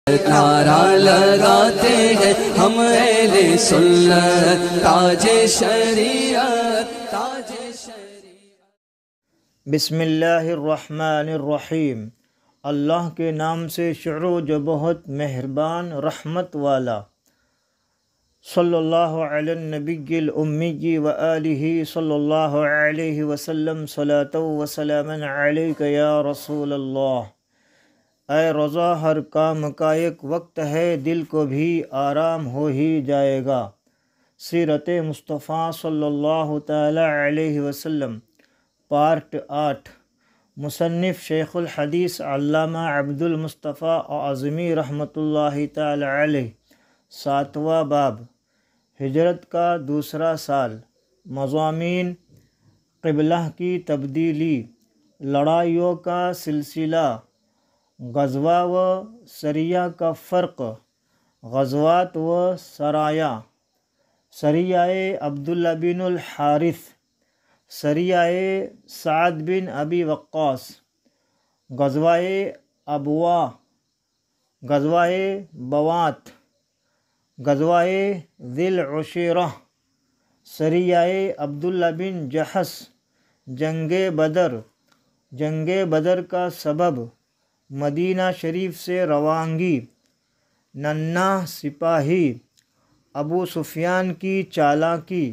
نعرہ لگاتے ہیں ہم اہل سنت، تاج شریعت تاج شریعت۔ بسم اللہ الرحمن الرحیم۔ اللہ کے نام سے شروع جو بہت مہربان رحمت والا۔ صلی اللہ علی النبی الامی و آلہ صلی اللہ علیہ وسلم، صلاۃ و سلاما علیک یا رسول اللہ۔ اے رضا، ہر کام کا ایک وقت ہے، دل کو بھی آرام ہو ہی جائے گا۔ سیرت مصطفیٰ صلی اللہ تعالی علیہ وسلم، پارٹ 8۔ مصنف شیخ الحدیث علامہ عبد المصطفیٰ اعظمی رحمۃ اللہ تعالی علیہ۔ 7واں باب، ہجرت کا دوسرا سال۔ مضامین: قبلہ کی تبدیلی، لڑائیوں کا سلسلہ، غزوہ و سریہ کا فرق، غزوات و سرایا، سریہ عبداللہ بن الحارث، سریہ سعد بن ابی وقاص، غزوہ ابوا، غزوہ بوات، غزوہ ذی العشیرہ، سریہ عبداللہ بن جحش، جنگ بدر۔ جنگ بدر کا سبب: مدینہ شریف سے روانگی، ننھا سپاہی، ابو سفیان کی چالاکی،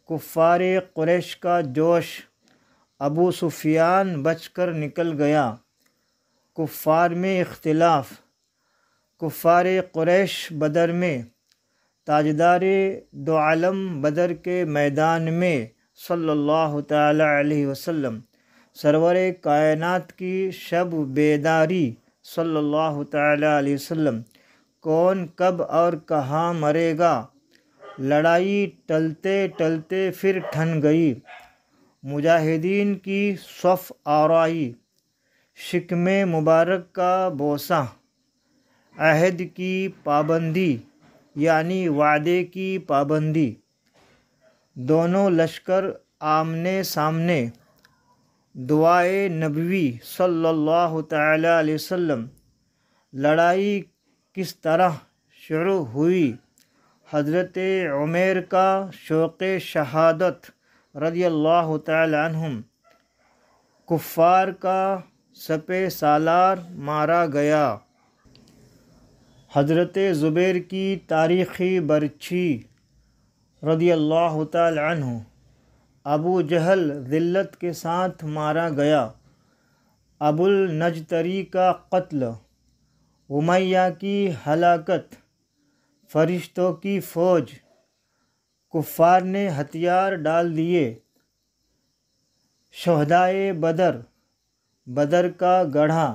کفار قریش کا جوش۔ ابو سفیان بچ کر نکل گیا۔ کفار میں اختلاف۔ کفار قریش بدر میں، تاجدار دو عالم بدر کے میدان میں صلی اللہ تعالی علیہ وسلم، سرور کائنات کی شب بیداری صلی اللہ تعالی علیہ وسلم۔ کون کب اور کہاں مرے گا؟ لڑائی ٹلتے ٹلتے پھر ٹھن گئی۔ مجاہدین کی صف آرائی، شکم مبارک کا بوسہ، عہد کی پابندی یعنی وعدے کی پابندی۔ دونوں لشکر آمنے سامنے۔ دعائے نبوی صلی اللہ تعالی علیہ وسلم۔ لڑائی کس طرح شروع ہوئی؟ حضرت عمیر کا شوق شہادت رضی اللہ تعالی عنہم، کفار کا سپہ سالار مارا گیا۔ حضرت زبیر کی تاریخی برچھی رضی اللہ تعالی عنہ، ابو جہل ذلت کے ساتھ مارا گیا۔ ابو النجتری کا قتل، امیہ کی ہلاکت، فرشتوں کی فوج، کفار نے ہتھیار ڈال دیے۔ شہدائے بدر، بدر کا گڑھا،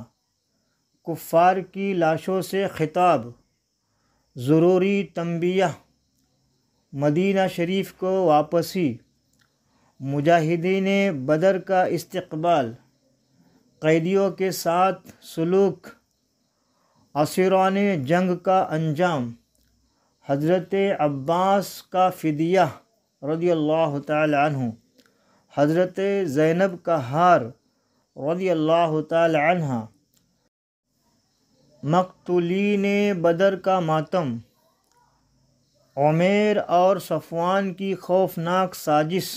کفار کی لاشوں سے خطاب، ضروری تنبیہ، مدینہ شریف کو واپسی، مجاہدین بدر کا استقبال، قیدیوں کے ساتھ سلوک، اسیران جنگ کا انجام، حضرت عباس کا فدیہ رضی اللہ تعالی عنہ، حضرت زینب کا ہار رضی اللہ تعالی عنہ، مقتولین بدر کا ماتم، عمیر اور صفوان کی خوفناک سازش،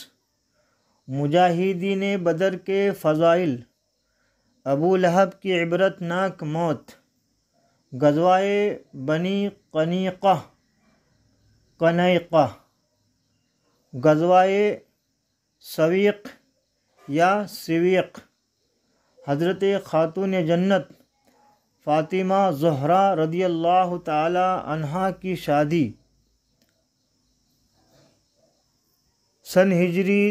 مجاہدین بدر کے فضائل، ابو لہب کی عبرت ناک موت، غزوہ بنی قنیقہ، غزوہ سویق یا سویق، حضرت خاتون جنت فاطمہ زہرا رضی اللہ تعالی عنہا کی شادی۔ سن ہجری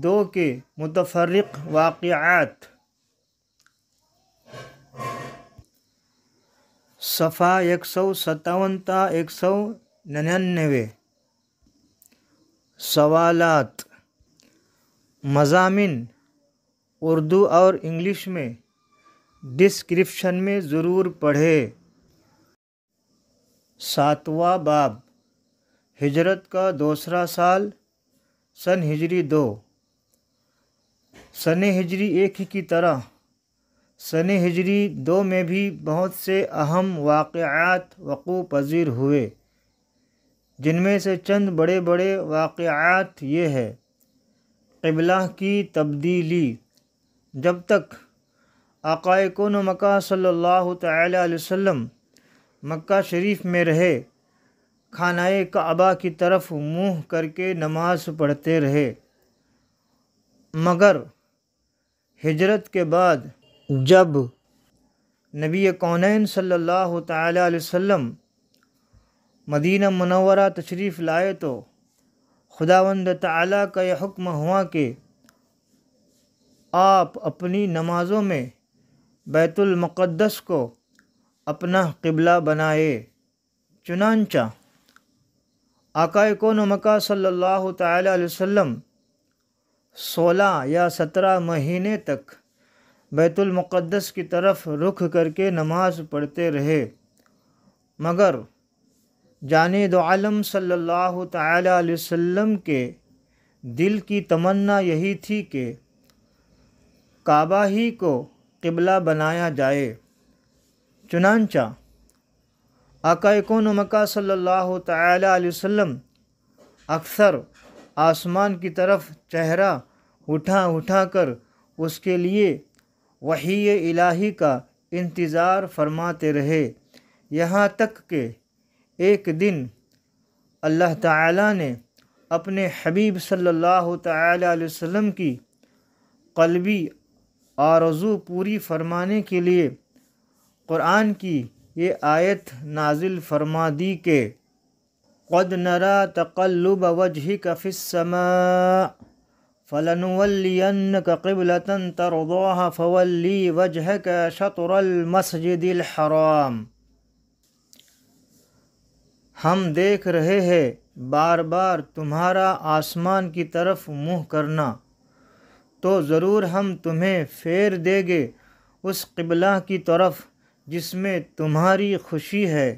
2 کے متفرق واقعات۔ صفحہ 157 تا 199۔ سوالات۔ مضامین اردو اور انگلش میں ڈسکرپشن میں ضرور پڑھیں۔ 7واں باب، ہجرت کا دوسرا سال، سن ہجری 2۔ سن ہجری 1 کی طرح سن ہجری 2 میں بھی بہت سے اہم واقعات وقوع پذیر ہوئے، جن میں سے چند بڑے بڑے واقعات یہ ہے: قبلہ کی تبدیلی۔ جب تک آقا کون و مکان صلی اللہ تعالیٰ علیہ وسلم مکہ شریف میں رہے، خانہ کعبہ کی طرف منہ کر کے نماز پڑھتے رہے، مگر ہجرت کے بعد جب نبی کونین صلی اللہ تعالیٰ علیہ وسلم مدینہ منورہ تشریف لائے تو خداوند تعالیٰ کا یہ حکم ہوا کہ آپ اپنی نمازوں میں بیت المقدس کو اپنا قبلہ بنائے۔ چنانچہ آقا کون و مکان صلی اللہ تعالیٰ علیہ وسلم 16 یا 17 مہینے تک بیت المقدس کی طرف رخ کر کے نماز پڑھتے رہے، مگر جانے دو عالم صلی اللہ تعالیٰ علیہ وسلم کے دل کی تمنا یہی تھی کہ کعبہ ہی کو قبلہ بنایا جائے۔ چنانچہ آقا کون و مکان صلی اللہ تعالیٰ علیہ وسلم اکثر آسمان کی طرف چہرہ اٹھا کر اس کے لیے وحی الہی کا انتظار فرماتے رہے، یہاں تک کہ ایک دن اللہ تعالیٰ نے اپنے حبیب صلی اللہ تعالیٰ علیہ وسلم کی قلبی آرزو پوری فرمانے کے لیے قرآن کی یہ آیت نازل فرما دی کہ قَدْ نَرَى تَقَلُّبَ وَجْهِكَ فِي السَّمَاءِ فَلَنُوَلِّيَنَّكَ قِبْلَةً تَرْضَاهَا فَوَلِّ وَجْهَكَ شَطْرَ الْمَسْجِدِ الْحَرَامِ۔ ہم دیکھ رہے ہیں بار بار تمہارا آسمان کی طرف منہ کرنا، تو ضرور ہم تمہیں پھیر دیں گے اس قبلہ کی طرف جس میں تمہاری خوشی ہے۔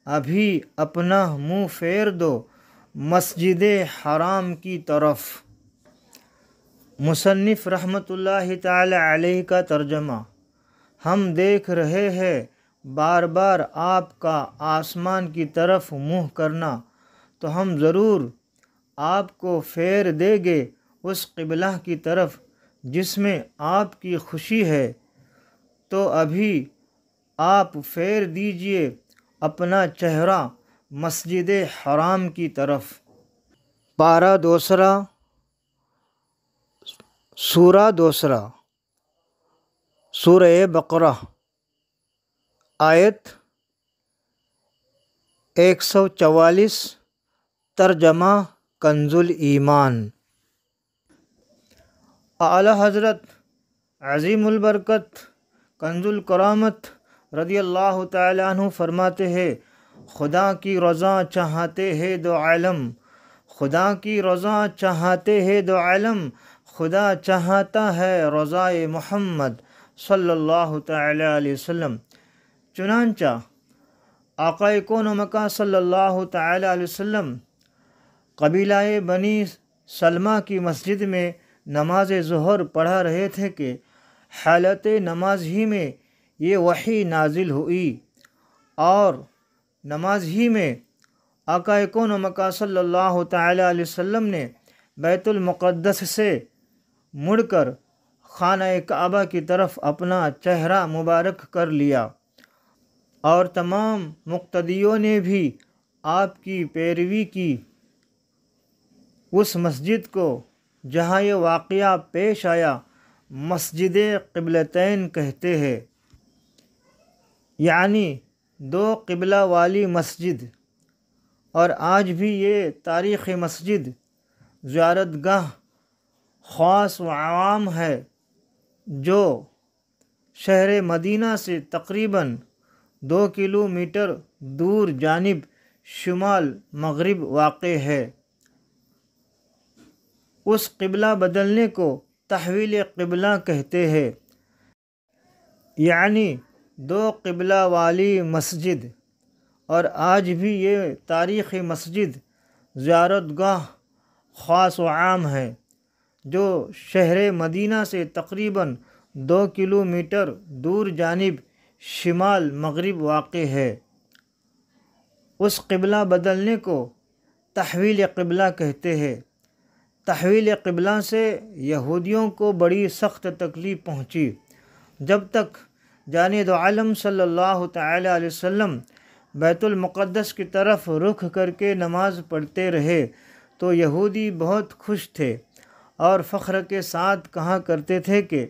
ابھی اپنا منہ پھیر دو مسجد حرام کی طرف۔ مصنف رحمۃ اللہ تعالی علیہ کا ترجمہ: ہم دیکھ رہے ہیں بار بار آپ کا آسمان کی طرف منہ کرنا، تو ہم ضرور آپ کو پھیر دیں گے اس قبلہ کی طرف جس میں آپ کی خوشی ہے، تو ابھی آپ پھیر دیجئے اپنا چہرہ مسجد حرام کی طرف۔ پارہ دوسرا، سورہ دوسرا، سورہ بقرہ، آیت 144، ترجمہ کنز الایمان۔ اعلی حضرت عظیم البرکت کنز الکرامت رضی اللہ تعالیٰ عنہ فرماتے ہیں: خدا کی رضا چاہتے ہیں دو عالم، خدا کی رضا چاہتے ہیں دو عالم، خدا چاہتا ہے رضائے محمد صلی اللہ تعالیٰ علیہ وسلم۔ چنانچہ آقا کون و مکان صلی اللہ تعالیٰ علیہ وسلم قبیلہ بنی سلمہ کی مسجد میں نماز ظہر پڑھا رہے تھے کہ حالت نماز ہی میں یہ وحی نازل ہوئی، اور نماز ہی میں آقا کون و مکان صلی اللہ تعالیٰ علیہ وسلم نے بیت المقدس سے مڑ کر خانہ کعبہ کی طرف اپنا چہرہ مبارک کر لیا، اور تمام مقتدیوں نے بھی آپ کی پیروی کی۔ اس مسجد کو جہاں یہ واقعہ پیش آیا مسجد قبلتین کہتے ہیں، یعنی 2 قبلہ والی مسجد، اور آج بھی یہ تاریخی مسجد زیارت گاہ خاص و عام ہے، جو شہر مدینہ سے تقریباً 2 کلومیٹر دور جانب شمال مغرب واقع ہے۔ اس قبلہ بدلنے کو تحویل قبلہ کہتے ہیں، یعنی 2 قبلہ والی مسجد، اور آج بھی یہ تاریخی مسجد زیارت گاہ خاص و عام ہے، جو شہر مدینہ سے تقریباً 2 کلومیٹر دور جانب شمال مغرب واقع ہے۔ اس قبلہ بدلنے کو تحویل قبلہ کہتے ہیں۔ تحویل قبلہ سے یہودیوں کو بڑی سخت تکلیف پہنچی۔ جب تک جان دو عالم صلی اللہ تعالی علیہ وسلم بیت المقدس کی طرف رخ کر کے نماز پڑھتے رہے تو یہودی بہت خوش تھے اور فخر کے ساتھ کہا کرتے تھے کہ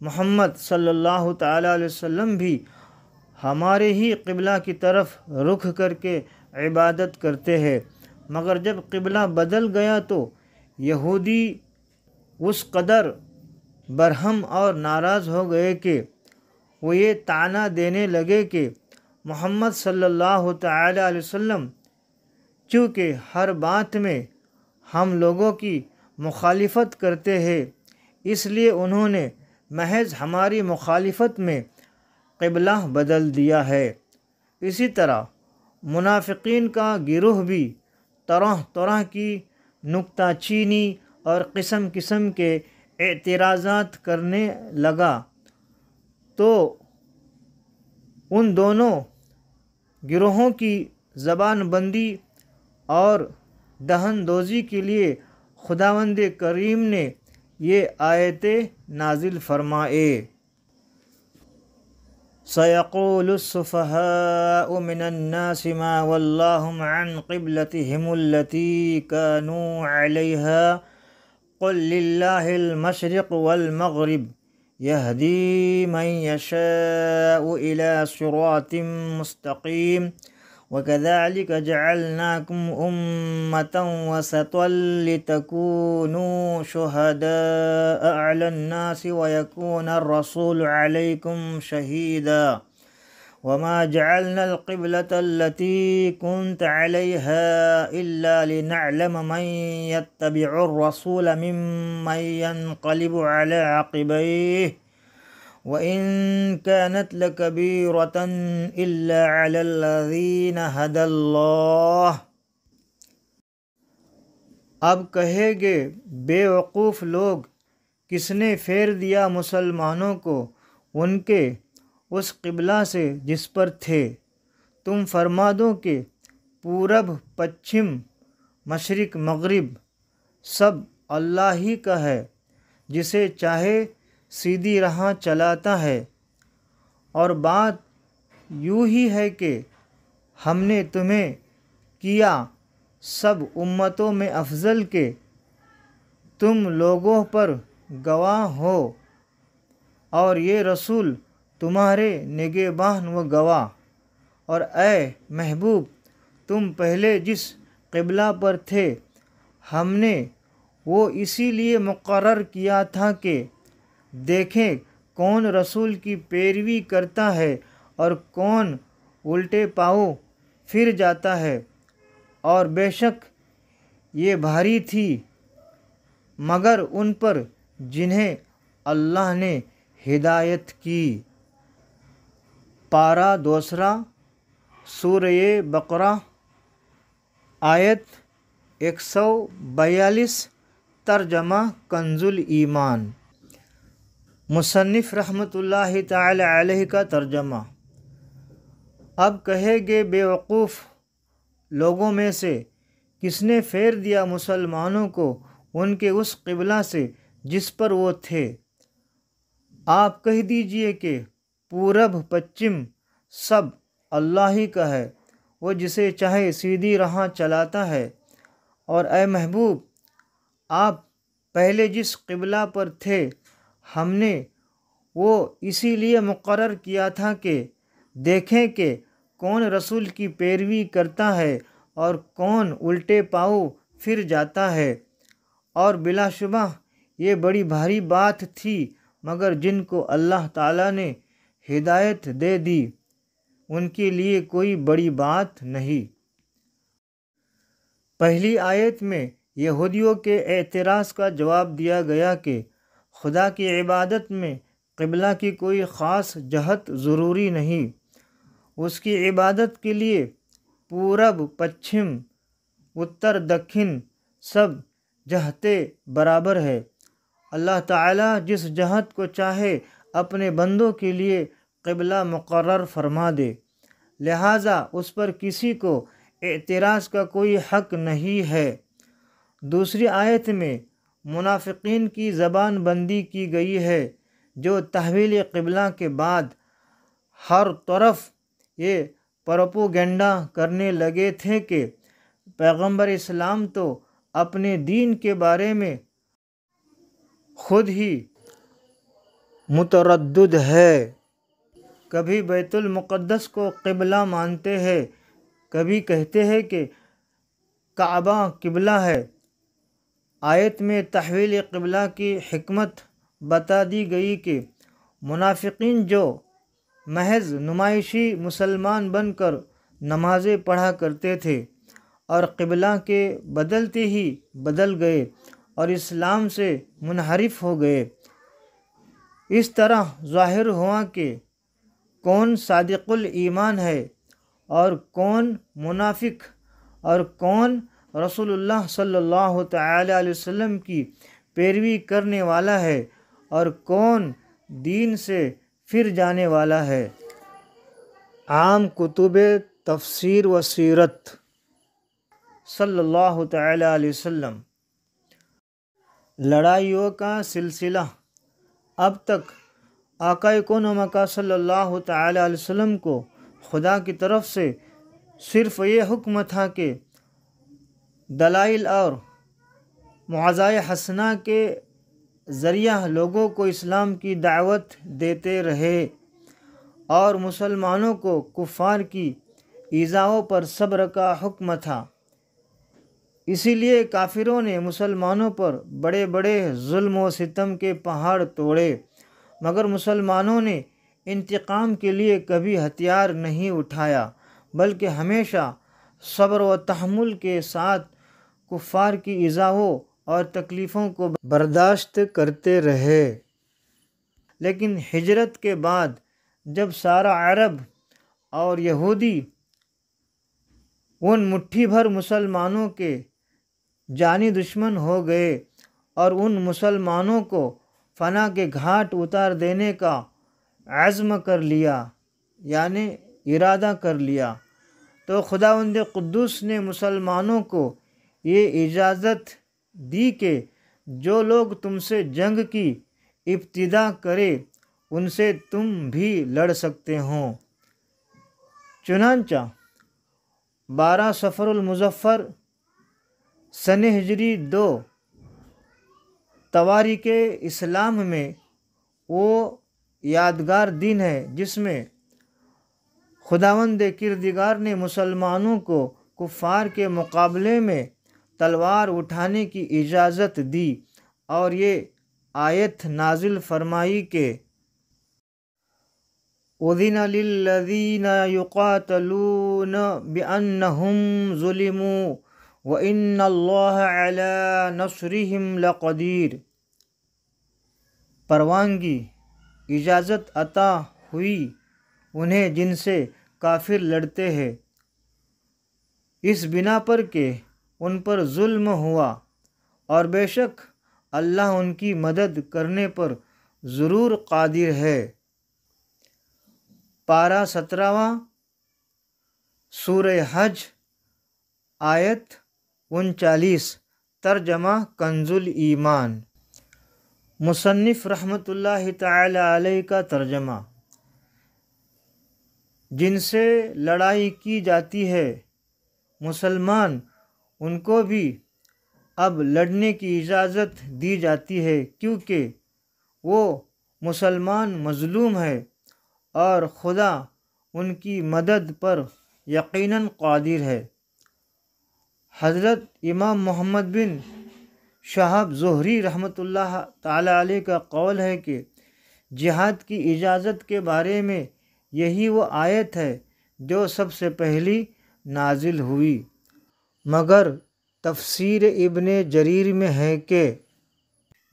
محمد صلی اللہ تعالی علیہ وسلم بھی ہمارے ہی قبلہ کی طرف رخ کر کے عبادت کرتے ہیں۔ مگر جب قبلہ بدل گیا تو یہودی اس قدر برہم اور ناراض ہو گئے کہ وہ یہ طعنہ دینے لگے کہ محمد صلی اللہ تعالی علیہ وسلم چونکہ ہر بات میں ہم لوگوں کی مخالفت کرتے ہیں، اس لیے انہوں نے محض ہماری مخالفت میں قبلہ بدل دیا ہے۔ اسی طرح منافقین کا گروہ بھی طرح طرح کی نکتہ چینی اور قسم قسم کے اعتراضات کرنے لگا، تو ان دونوں گروہوں کی زبان بندی اور دہن دوزی کے لیے خداوند کریم نے یہ آیتیں نازل فرمائے۔ سَيَقُولُ السُّفَهَاءُ مِنَ النَّاسِ مَا وَلَّاهُمْ عَنْ قِبْلَتِهِمُ الَّتِي كَانُوا عَلَيْهَا قُلْ لِلَّهِ الْمَشْرِقُ وَالْمَغْرِبُ يَهْدِي مَن يَشَاءُ إِلَى صِرَاطٍ مُّسْتَقِيمٍ وَكَذَلِكَ جَعَلْنَاكُمْ أُمَّةً وَسَطًا لِتَكُونُوا شُهَدَاءَ عَلَى النَّاسِ وَيَكُونَ الرَّسُولُ عَلَيْكُمْ شَهِيدًا وَمَا جَعَلْنَا الْقِبْلَةَ الَّتِي كُنْتَ عَلَيْهَا إِلَّا لِنَعْلَمَ مَن يَتَّبِعُ الرَّسُولَ مِمَّن يَنقَلِبُ عَلَى عَقِبَيْهِ وَإِن كَانَتْ لَكَبِيرَةً إِلَّا عَلَى الَّذِينَ هَدَى اللَّهُ۔ اب کہے گے بے وقوف لوگ، کس نے پھیر دیا مسلمانوں کو ان کے اس قبلہ سے جس پر تھے؟ تم فرما دو کہ پورب پچھم مشرق مغرب سب اللہ ہی کا ہے، جسے چاہے سیدھی راہ چلاتا ہے۔ اور بات یوں ہی ہے کہ ہم نے تمہیں کیا سب امتوں میں افضل کہ تم لوگوں پر گواہ ہو، اور یہ رسول تمہارے نگہبان و گواہ۔ اور اے محبوب، تم پہلے جس قبلہ پر تھے ہم نے وہ اسی لیے مقرر کیا تھا کہ دیکھیں کون رسول کی پیروی کرتا ہے اور کون الٹے پاؤں پھر جاتا ہے، اور بے شک یہ بھاری تھی مگر ان پر جنہیں اللہ نے ہدایت کی۔ پارہ دوسرا سورہ بقرہ آیت 142، ترجمہ کنز الایمان۔ مصنف رحمۃ اللہ تعالی علیہ کا ترجمہ۔ اب کہے گے بے وقوف لوگوں میں سے کس نے پھیر دیا مسلمانوں کو ان کے اس قبلہ سے جس پر وہ تھے؟ آپ کہہ دیجئے کہ پورب پچھم سب اللہ ہی کا ہے، وہ جسے چاہے سیدھی راہ چلاتا ہے۔ اور اے محبوب، آپ پہلے جس قبلہ پر تھے ہم نے وہ اسی لیے مقرر کیا تھا کہ دیکھیں کہ کون رسول کی پیروی کرتا ہے اور کون الٹے پاؤں پھر جاتا ہے۔ اور بلا شبہ یہ بڑی بھاری بات تھی مگر جن کو اللہ تعالیٰ نے ہدایت دے دی ان کے لیے کوئی بڑی بات نہیں۔ پہلی آیت میں یہودیوں کے اعتراض کا جواب دیا گیا کہ خدا کی عبادت میں قبلہ کی کوئی خاص جہت ضروری نہیں، اس کی عبادت کے لیے پورب پچھم اتر دکھن سب جہتیں برابر ہے، اللہ تعالیٰ جس جہت کو چاہے اپنے بندوں کے لیے قبلہ مقرر فرما دے، لہٰذا اس پر کسی کو اعتراض کا کوئی حق نہیں ہے۔ دوسری آیت میں منافقین کی زبان بندی کی گئی ہے، جو تحویل قبلہ کے بعد ہر طرف یہ پروپوگنڈا کرنے لگے تھے کہ پیغمبر اسلام تو اپنے دین کے بارے میں خود ہی متردد ہے، کبھی بیت المقدس کو قبلہ مانتے ہیں، کبھی کہتے ہیں کہ کعبہ قبلہ ہے۔ آیت میں تحویل قبلہ کی حکمت بتا دی گئی کہ منافقین جو محض نمائشی مسلمان بن کر نمازیں پڑھا کرتے تھے اور قبلہ کے بدلتے ہی بدل گئے اور اسلام سے منحرف ہو گئے، اس طرح ظاہر ہوا کہ کون صادق الایمان ہے اور کون منافق، اور کون رسول اللہ صلی اللہ تعالی علیہ وسلم کی پیروی کرنے والا ہے اور کون دین سے پھر جانے والا ہے۔ عام کتب تفسیر و سیرت صلی اللہ تعالی علیہ وسلم۔ لڑائیوں کا سلسلہ۔ اب تک آقا کون و مکہ صلی اللہ تعالی علیہ وسلم کو خدا کی طرف سے صرف یہ حکم تھا کہ دلائل اور موعظۂ حسنہ کے ذریعہ لوگوں کو اسلام کی دعوت دیتے رہے اور مسلمانوں کو کفار کی ایذاؤں پر صبر کا حکم تھا۔ اسی لیے کافروں نے مسلمانوں پر بڑے بڑے ظلم و ستم کے پہاڑ توڑے، مگر مسلمانوں نے انتقام کے لیے کبھی ہتھیار نہیں اٹھایا، بلکہ ہمیشہ صبر و تحمل کے ساتھ کفار کی ایذاؤں اور تکلیفوں کو برداشت کرتے رہے۔ لیکن ہجرت کے بعد جب سارا عرب اور یہودی ان مٹھی بھر مسلمانوں کے جانی دشمن ہو گئے اور ان مسلمانوں کو فنا کے گھاٹ اتار دینے کا عزم کر لیا، یعنی ارادہ کر لیا، تو خداوند قدوس نے مسلمانوں کو یہ اجازت دی کہ جو لوگ تم سے جنگ کی ابتدا کرے ان سے تم بھی لڑ سکتے ہو۔ چنانچہ 12 صفر المظفر سن ہجری 2 تواریخ اسلام میں وہ یادگار دن ہے جس میں خداوند کردگار نے مسلمانوں کو کفار کے مقابلے میں تلوار اٹھانے کی اجازت دی اور یہ آیت نازل فرمائی کہ اذن للذین یقاتلون بانہم ظلموا وان اللہ علی نصرہم لقدیر۔ پروانگی، اجازت عطا ہوئی انہیں جن سے کافر لڑتے ہیں، اس بنا پر کہ ان پر ظلم ہوا، اور بے شک اللہ ان کی مدد کرنے پر ضرور قادر ہے۔ پارہ 17واں سورہ حج آیت 39۔ ترجمہ کنز الایمان۔ مصنف رحمۃ اللہ تعالی علیہ کا ترجمہ۔ جن سے لڑائی کی جاتی ہے مسلمان، ان کو بھی اب لڑنے کی اجازت دی جاتی ہے، کیونکہ وہ مسلمان مظلوم ہے اور خدا ان کی مدد پر یقیناً قادر ہے۔ حضرت امام محمد بن شہاب زہری رحمۃ اللہ تعالی علیہ کا قول ہے کہ جہاد کی اجازت کے بارے میں یہی وہ آیت ہے جو سب سے پہلی نازل ہوئی، مگر تفسیر ابن جریر میں ہے کہ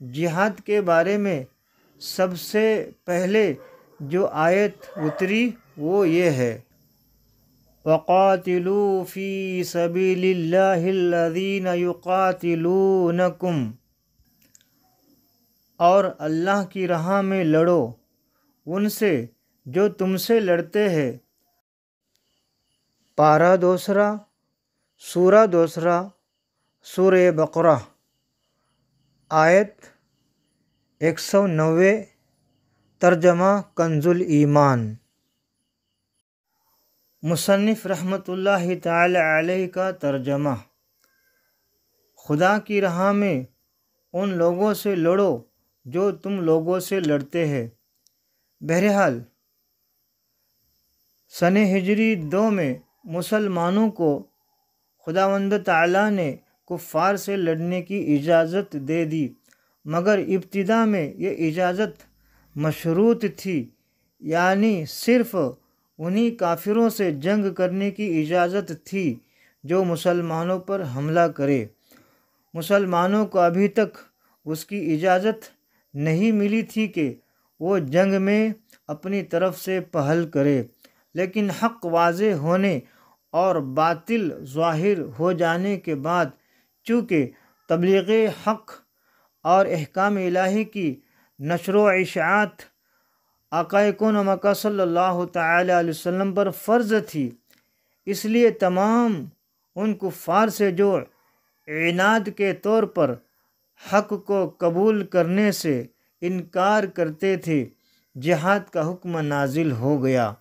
جہاد کے بارے میں سب سے پہلے جو آیت اتری وہ یہ ہے وَقَاتِلُوا فِي سَبِيلِ اللَّهِ الَّذِينَ يُقَاتِلُونَكُمْ۔ اور اللہ کی راہ میں لڑو ان سے جو تم سے لڑتے ہیں۔ پارہ دوسرا، سورہ دوسرا، سورہ بقرہ، آیت 190، ترجمہ کنز الایمان۔ مصنف رحمۃ اللہ تعالی علیہ کا ترجمہ: خدا کی راہ میں ان لوگوں سے لڑو جو تم لوگوں سے لڑتے ہیں۔ بہرحال سن ہجری 2 میں مسلمانوں کو خداوند تعالیٰ نے کفار سے لڑنے کی اجازت دے دی، مگر ابتدا میں یہ اجازت مشروط تھی، یعنی صرف انہی کافروں سے جنگ کرنے کی اجازت تھی جو مسلمانوں پر حملہ کرے۔ مسلمانوں کو ابھی تک اس کی اجازت نہیں ملی تھی کہ وہ جنگ میں اپنی طرف سے پہل کرے، لیکن حق واضح ہونے اور باطل ظاہر ہو جانے کے بعد چونکہ تبلیغ حق اور احکام الہی کی نشر و اشاعت آقا کون و مکہ صلی اللہ تعالی علیہ وسلم پر فرض تھی، اس لیے تمام ان کفار سے جو عناد کے طور پر حق کو قبول کرنے سے انکار کرتے تھے، جہاد کا حکم نازل ہو گیا،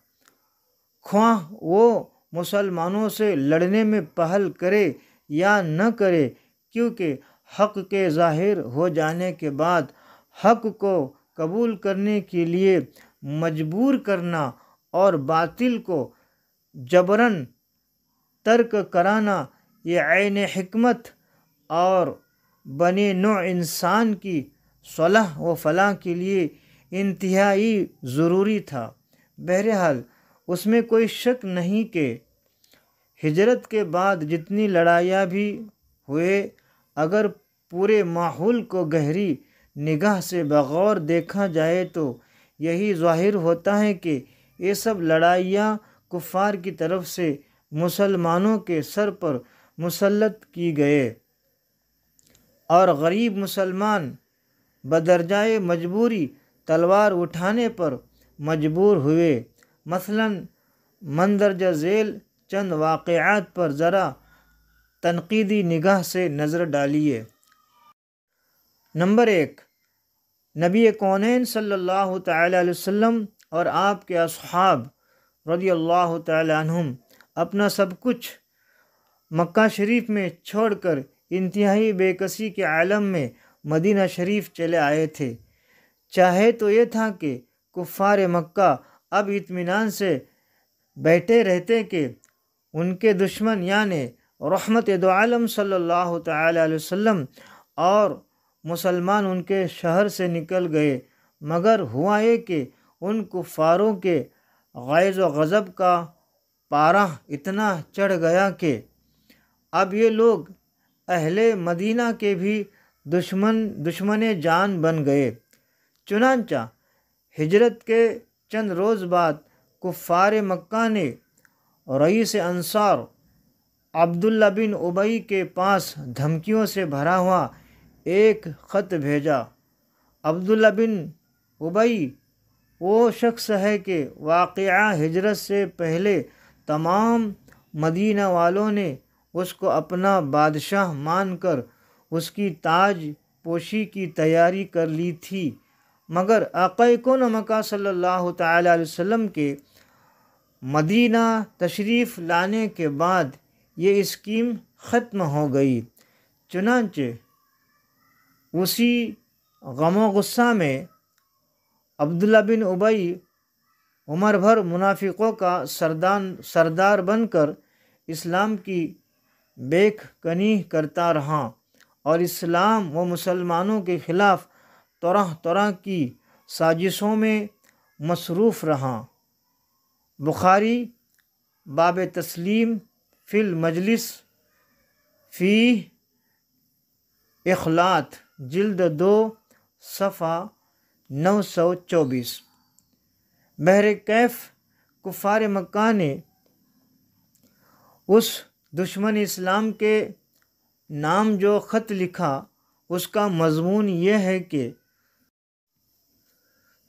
خواہ وہ مسلمانوں سے لڑنے میں پہل کرے یا نہ کرے، کیونکہ حق کے ظاہر ہو جانے کے بعد حق کو قبول کرنے کے لیے مجبور کرنا اور باطل کو جبراً ترک کرانا یہ عین حکمت اور بنی نوع انسان کی صلح و فلاح کے لیے انتہائی ضروری تھا۔ بہرحال اس میں کوئی شک نہیں کہ ہجرت کے بعد جتنی لڑائیاں بھی ہوئے، اگر پورے ماحول کو گہری نگاہ سے بغور دیکھا جائے تو یہی ظاہر ہوتا ہے کہ یہ سب لڑائیاں کفار کی طرف سے مسلمانوں کے سر پر مسلط کی گئے اور غریب مسلمان بدرجائے مجبوری تلوار اٹھانے پر مجبور ہوئے۔ مثلاً مندرجہ ذیل چند واقعات پر ذرا تنقیدی نگاہ سے نظر ڈالیے۔ نمبر 1، نبی کونین صلی اللہ تعالی علیہ وسلم اور آپ کے اصحاب رضی اللہ تعالی عنہم اپنا سب کچھ مکہ شریف میں چھوڑ کر انتہائی بے کسی کے عالم میں مدینہ شریف چلے آئے تھے۔ چاہے تو یہ تھا کہ کفار مکہ اب اطمینان سے بیٹھے رہتے کہ ان کے دشمن یعنی رحمت دو عالم صلی اللہ تعالی علیہ وسلم اور مسلمان ان کے شہر سے نکل گئے، مگر ہوا یہ کہ ان کفاروں کے غیظ و غضب کا پارہ اتنا چڑھ گیا کہ اب یہ لوگ اہل مدینہ کے بھی دشمن جان بن گئے۔ چنانچہ ہجرت کے چند روز بعد کفار مکہ نے رئیس انصار عبداللہ بن ابی کے پاس دھمکیوں سے بھرا ہوا ایک خط بھیجا۔ عبداللہ بن ابی وہ شخص ہے کہ واقعہ ہجرت سے پہلے تمام مدینہ والوں نے اس کو اپنا بادشاہ مان کر اس کی تاج پوشی کی تیاری کر لی تھی، مگر آقا کون و مکہ صلی اللہ تعالی علیہ وسلم کے مدینہ تشریف لانے کے بعد یہ اسکیم ختم ہو گئی۔ چنانچہ اسی غم و غصہ میں عبداللہ بن ابی عمر بھر منافقوں کا سردار بن کر اسلام کی بیک کنی کرتا رہا اور اسلام و مسلمانوں کے خلاف طرح طرح کی سازشوں میں مصروف رہا۔ بخاری باب تسلیم فی المجلس فی اخلاط جلد 2 صفحہ 924۔ بہرکیف کفار مکہ نے اس دشمن اسلام کے نام جو خط لکھا اس کا مضمون یہ ہے کہ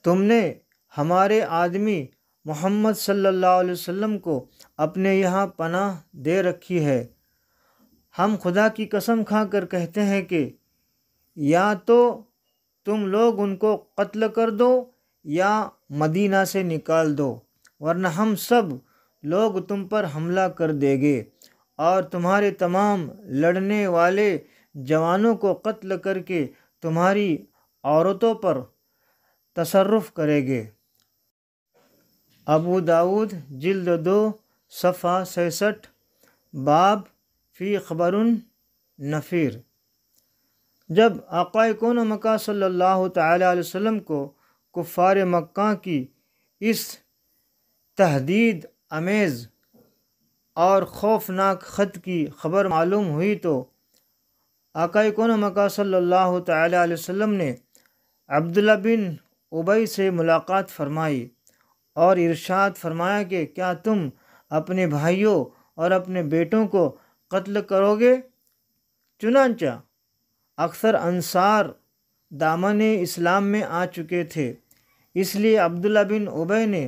تم نے ہمارے آدمی محمد صلی اللہ علیہ وسلم کو اپنے یہاں پناہ دے رکھی ہے۔ ہم خدا کی قسم کھا کر کہتے ہیں کہ یا تو تم لوگ ان کو قتل کر دو یا مدینہ سے نکال دو، ورنہ ہم سب لوگ تم پر حملہ کر دیں گے اور تمہارے تمام لڑنے والے جوانوں کو قتل کر کے تمہاری عورتوں پر تصرف کریں گے۔ ابو داؤد جلد 2 صفحہ 66، باب فی خبر نفیر۔ جب آقا کون و مکہ صلی اللہ تعالیٰ علیہ وسلم کو کفار مکہ کی اس تہدید آمیز اور خوفناک خط کی خبر معلوم ہوئی تو آقا کون و مکہ صلی اللہ تعالیٰ علیہ وسلم نے عبداللہ بن ابی سے ملاقات فرمائی اور ارشاد فرمایا کہ کیا تم اپنے بھائیوں اور اپنے بیٹوں کو قتل کرو گے؟ چنانچہ اکثر انصار دامن اسلام میں آ چکے تھے، اس لیے عبداللہ بن ابی نے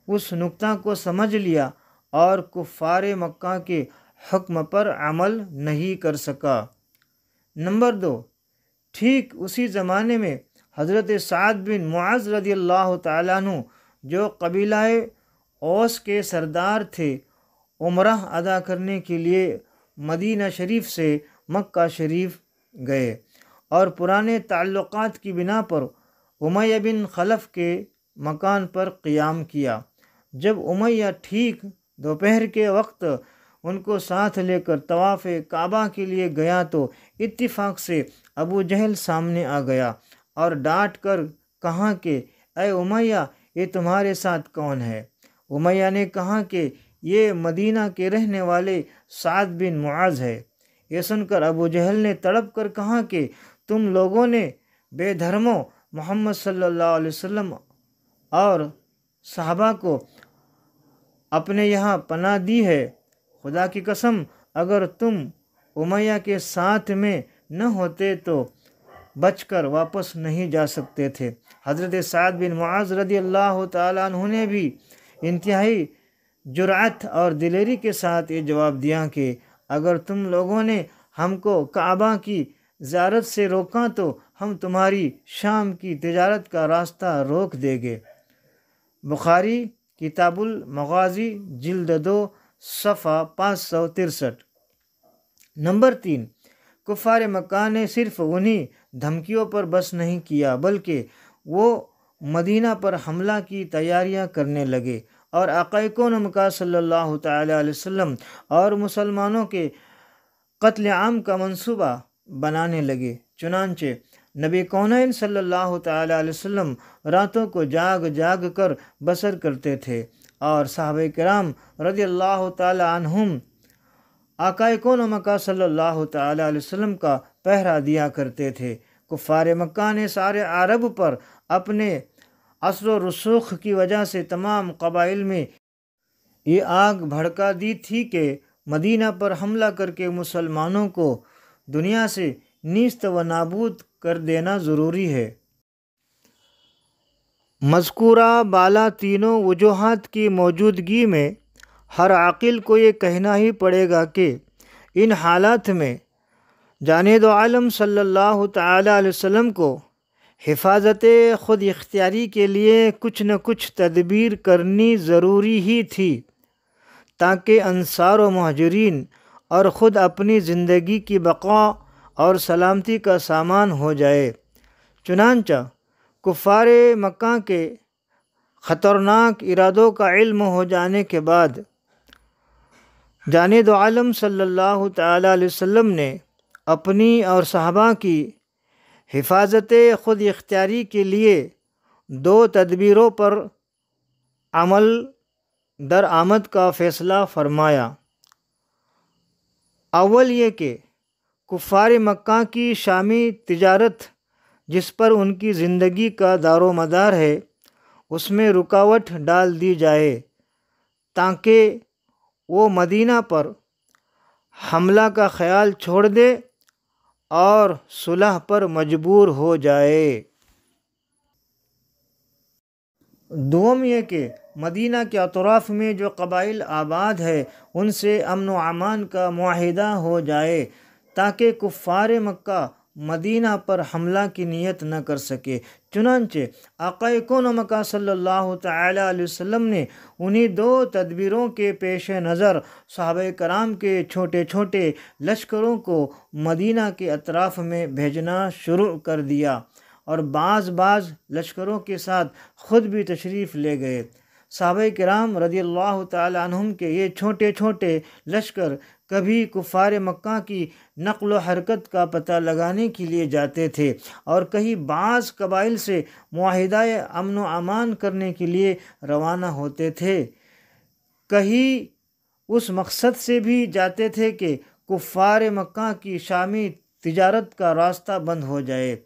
اس نکتہ کو سمجھ لیا اور کفار مکہ کے حکم پر عمل نہیں کر سکا۔ نمبر 2، ٹھیک اسی زمانے میں حضرت سعد بن معاذ رضی اللہ تعالیٰ عنہ جو قبیلہ اوس کے سردار تھے، عمرہ ادا کرنے کے لیے مدینہ شریف سے مکہ شریف گئے اور پرانے تعلقات کی بنا پر امیہ بن خلف کے مکان پر قیام کیا۔ جب امیہ ٹھیک دوپہر کے وقت ان کو ساتھ لے کر طواف کعبہ کے لیے گیا تو اتفاق سے ابو جہل سامنے آ گیا اور ڈانٹ کر کہا کہ اے امیہ، یہ تمہارے ساتھ کون ہے؟ امیہ نے کہا کہ یہ مدینہ کے رہنے والے سعد بن معاذ ہے۔ یہ سن کر ابو جہل نے تڑپ کر کہا کہ تم لوگوں نے بے دھرموں محمد صلی اللہ علیہ وسلم اور صحابہ کو اپنے یہاں پناہ دی ہے۔ خدا کی قسم اگر تم امیہ کے ساتھ میں نہ ہوتے تو بچ کر واپس نہیں جا سکتے تھے۔ حضرت سعد بن معاذ رضی اللہ تعالیٰ عنہ نے بھی انتہائی جرأت اور دلیری کے ساتھ یہ جواب دیا کہ اگر تم لوگوں نے ہم کو کعبہ کی زیارت سے روکا تو ہم تمہاری شام کی تجارت کا راستہ روک دیں گے۔ بخاری کتاب المغازی جلد 2 صفحہ 563۔ نمبر 3، کفار مکہ نے صرف انہی دھمکیوں پر بس نہیں کیا بلکہ وہ مدینہ پر حملہ کی تیاریاں کرنے لگے اور آقا کون مکہ صلی اللہ تعالیٰ علیہ وسلم اور مسلمانوں کے قتل عام کا منصوبہ بنانے لگے۔ چنانچہ نبی کونین صلی اللہ تعالیٰ علیہ وسلم راتوں کو جاگ جاگ کر بسر کرتے تھے اور صحابہ کرام رضی اللہ تعالیٰ عنہم آقا کون مکہ صلی اللہ تعالیٰ علیہ وسلم کا پہرا دیا کرتے تھے۔ کفار مکہ نے سارے عرب پر اپنے اثر و رسوخ کی وجہ سے تمام قبائل میں یہ آگ بھڑکا دی تھی کہ مدینہ پر حملہ کر کے مسلمانوں کو دنیا سے نیست و نابود کر دینا ضروری ہے۔ مذکورہ بالا تینوں وجوہات کی موجودگی میں ہر عاقل کو یہ کہنا ہی پڑے گا کہ ان حالات میں جانے دو عالم صلی اللہ تعالیٰ علیہ وسلم کو حفاظت خود اختیاری کے لیے کچھ نہ کچھ تدبیر کرنی ضروری ہی تھی تاکہ انصار و مہاجرین اور خود اپنی زندگی کی بقا اور سلامتی کا سامان ہو جائے۔ چنانچہ کفار مکہ کے خطرناک ارادوں کا علم ہو جانے کے بعد جانے دو عالم صلی اللہ تعالیٰ علیہ وسلم نے اپنی اور صحابہ کی حفاظت خود اختیاری کے لیے 2 تدبیروں پر عمل درآمد کا فیصلہ فرمایا۔ اول یہ کہ کفار مکہ کی شامی تجارت جس پر ان کی زندگی کا دار و مدار ہے اس میں رکاوٹ ڈال دی جائے تاکہ وہ مدینہ پر حملہ کا خیال چھوڑ دے اور صلح پر مجبور ہو جائے۔ دوم یہ کہ مدینہ کے اطراف میں جو قبائل آباد ہے ان سے امن و امان کا معاہدہ ہو جائے تاکہ کفار مکہ مدینہ پر حملہ کی نیت نہ کر سکے۔ چنانچہ آقا کون و مکہ صلی اللہ تعالی علیہ وسلم نے انہی دو تدبیروں کے پیش نظر صحابہ کرام کے چھوٹے چھوٹے لشکروں کو مدینہ کے اطراف میں بھیجنا شروع کر دیا اور بعض لشکروں کے ساتھ خود بھی تشریف لے گئے۔ صحابہ کرام رضی اللہ تعالی عنہم کے یہ چھوٹے چھوٹے لشکر کبھی کفار مکہ کی نقل و حرکت کا پتہ لگانے کے لیے جاتے تھے اور کہیں بعض قبائل سے معاہدہ امن و امان کرنے کے لیے روانہ ہوتے تھے، کہیں اس مقصد سے بھی جاتے تھے کہ کفار مکہ کی شامی تجارت کا راستہ بند ہو جائے۔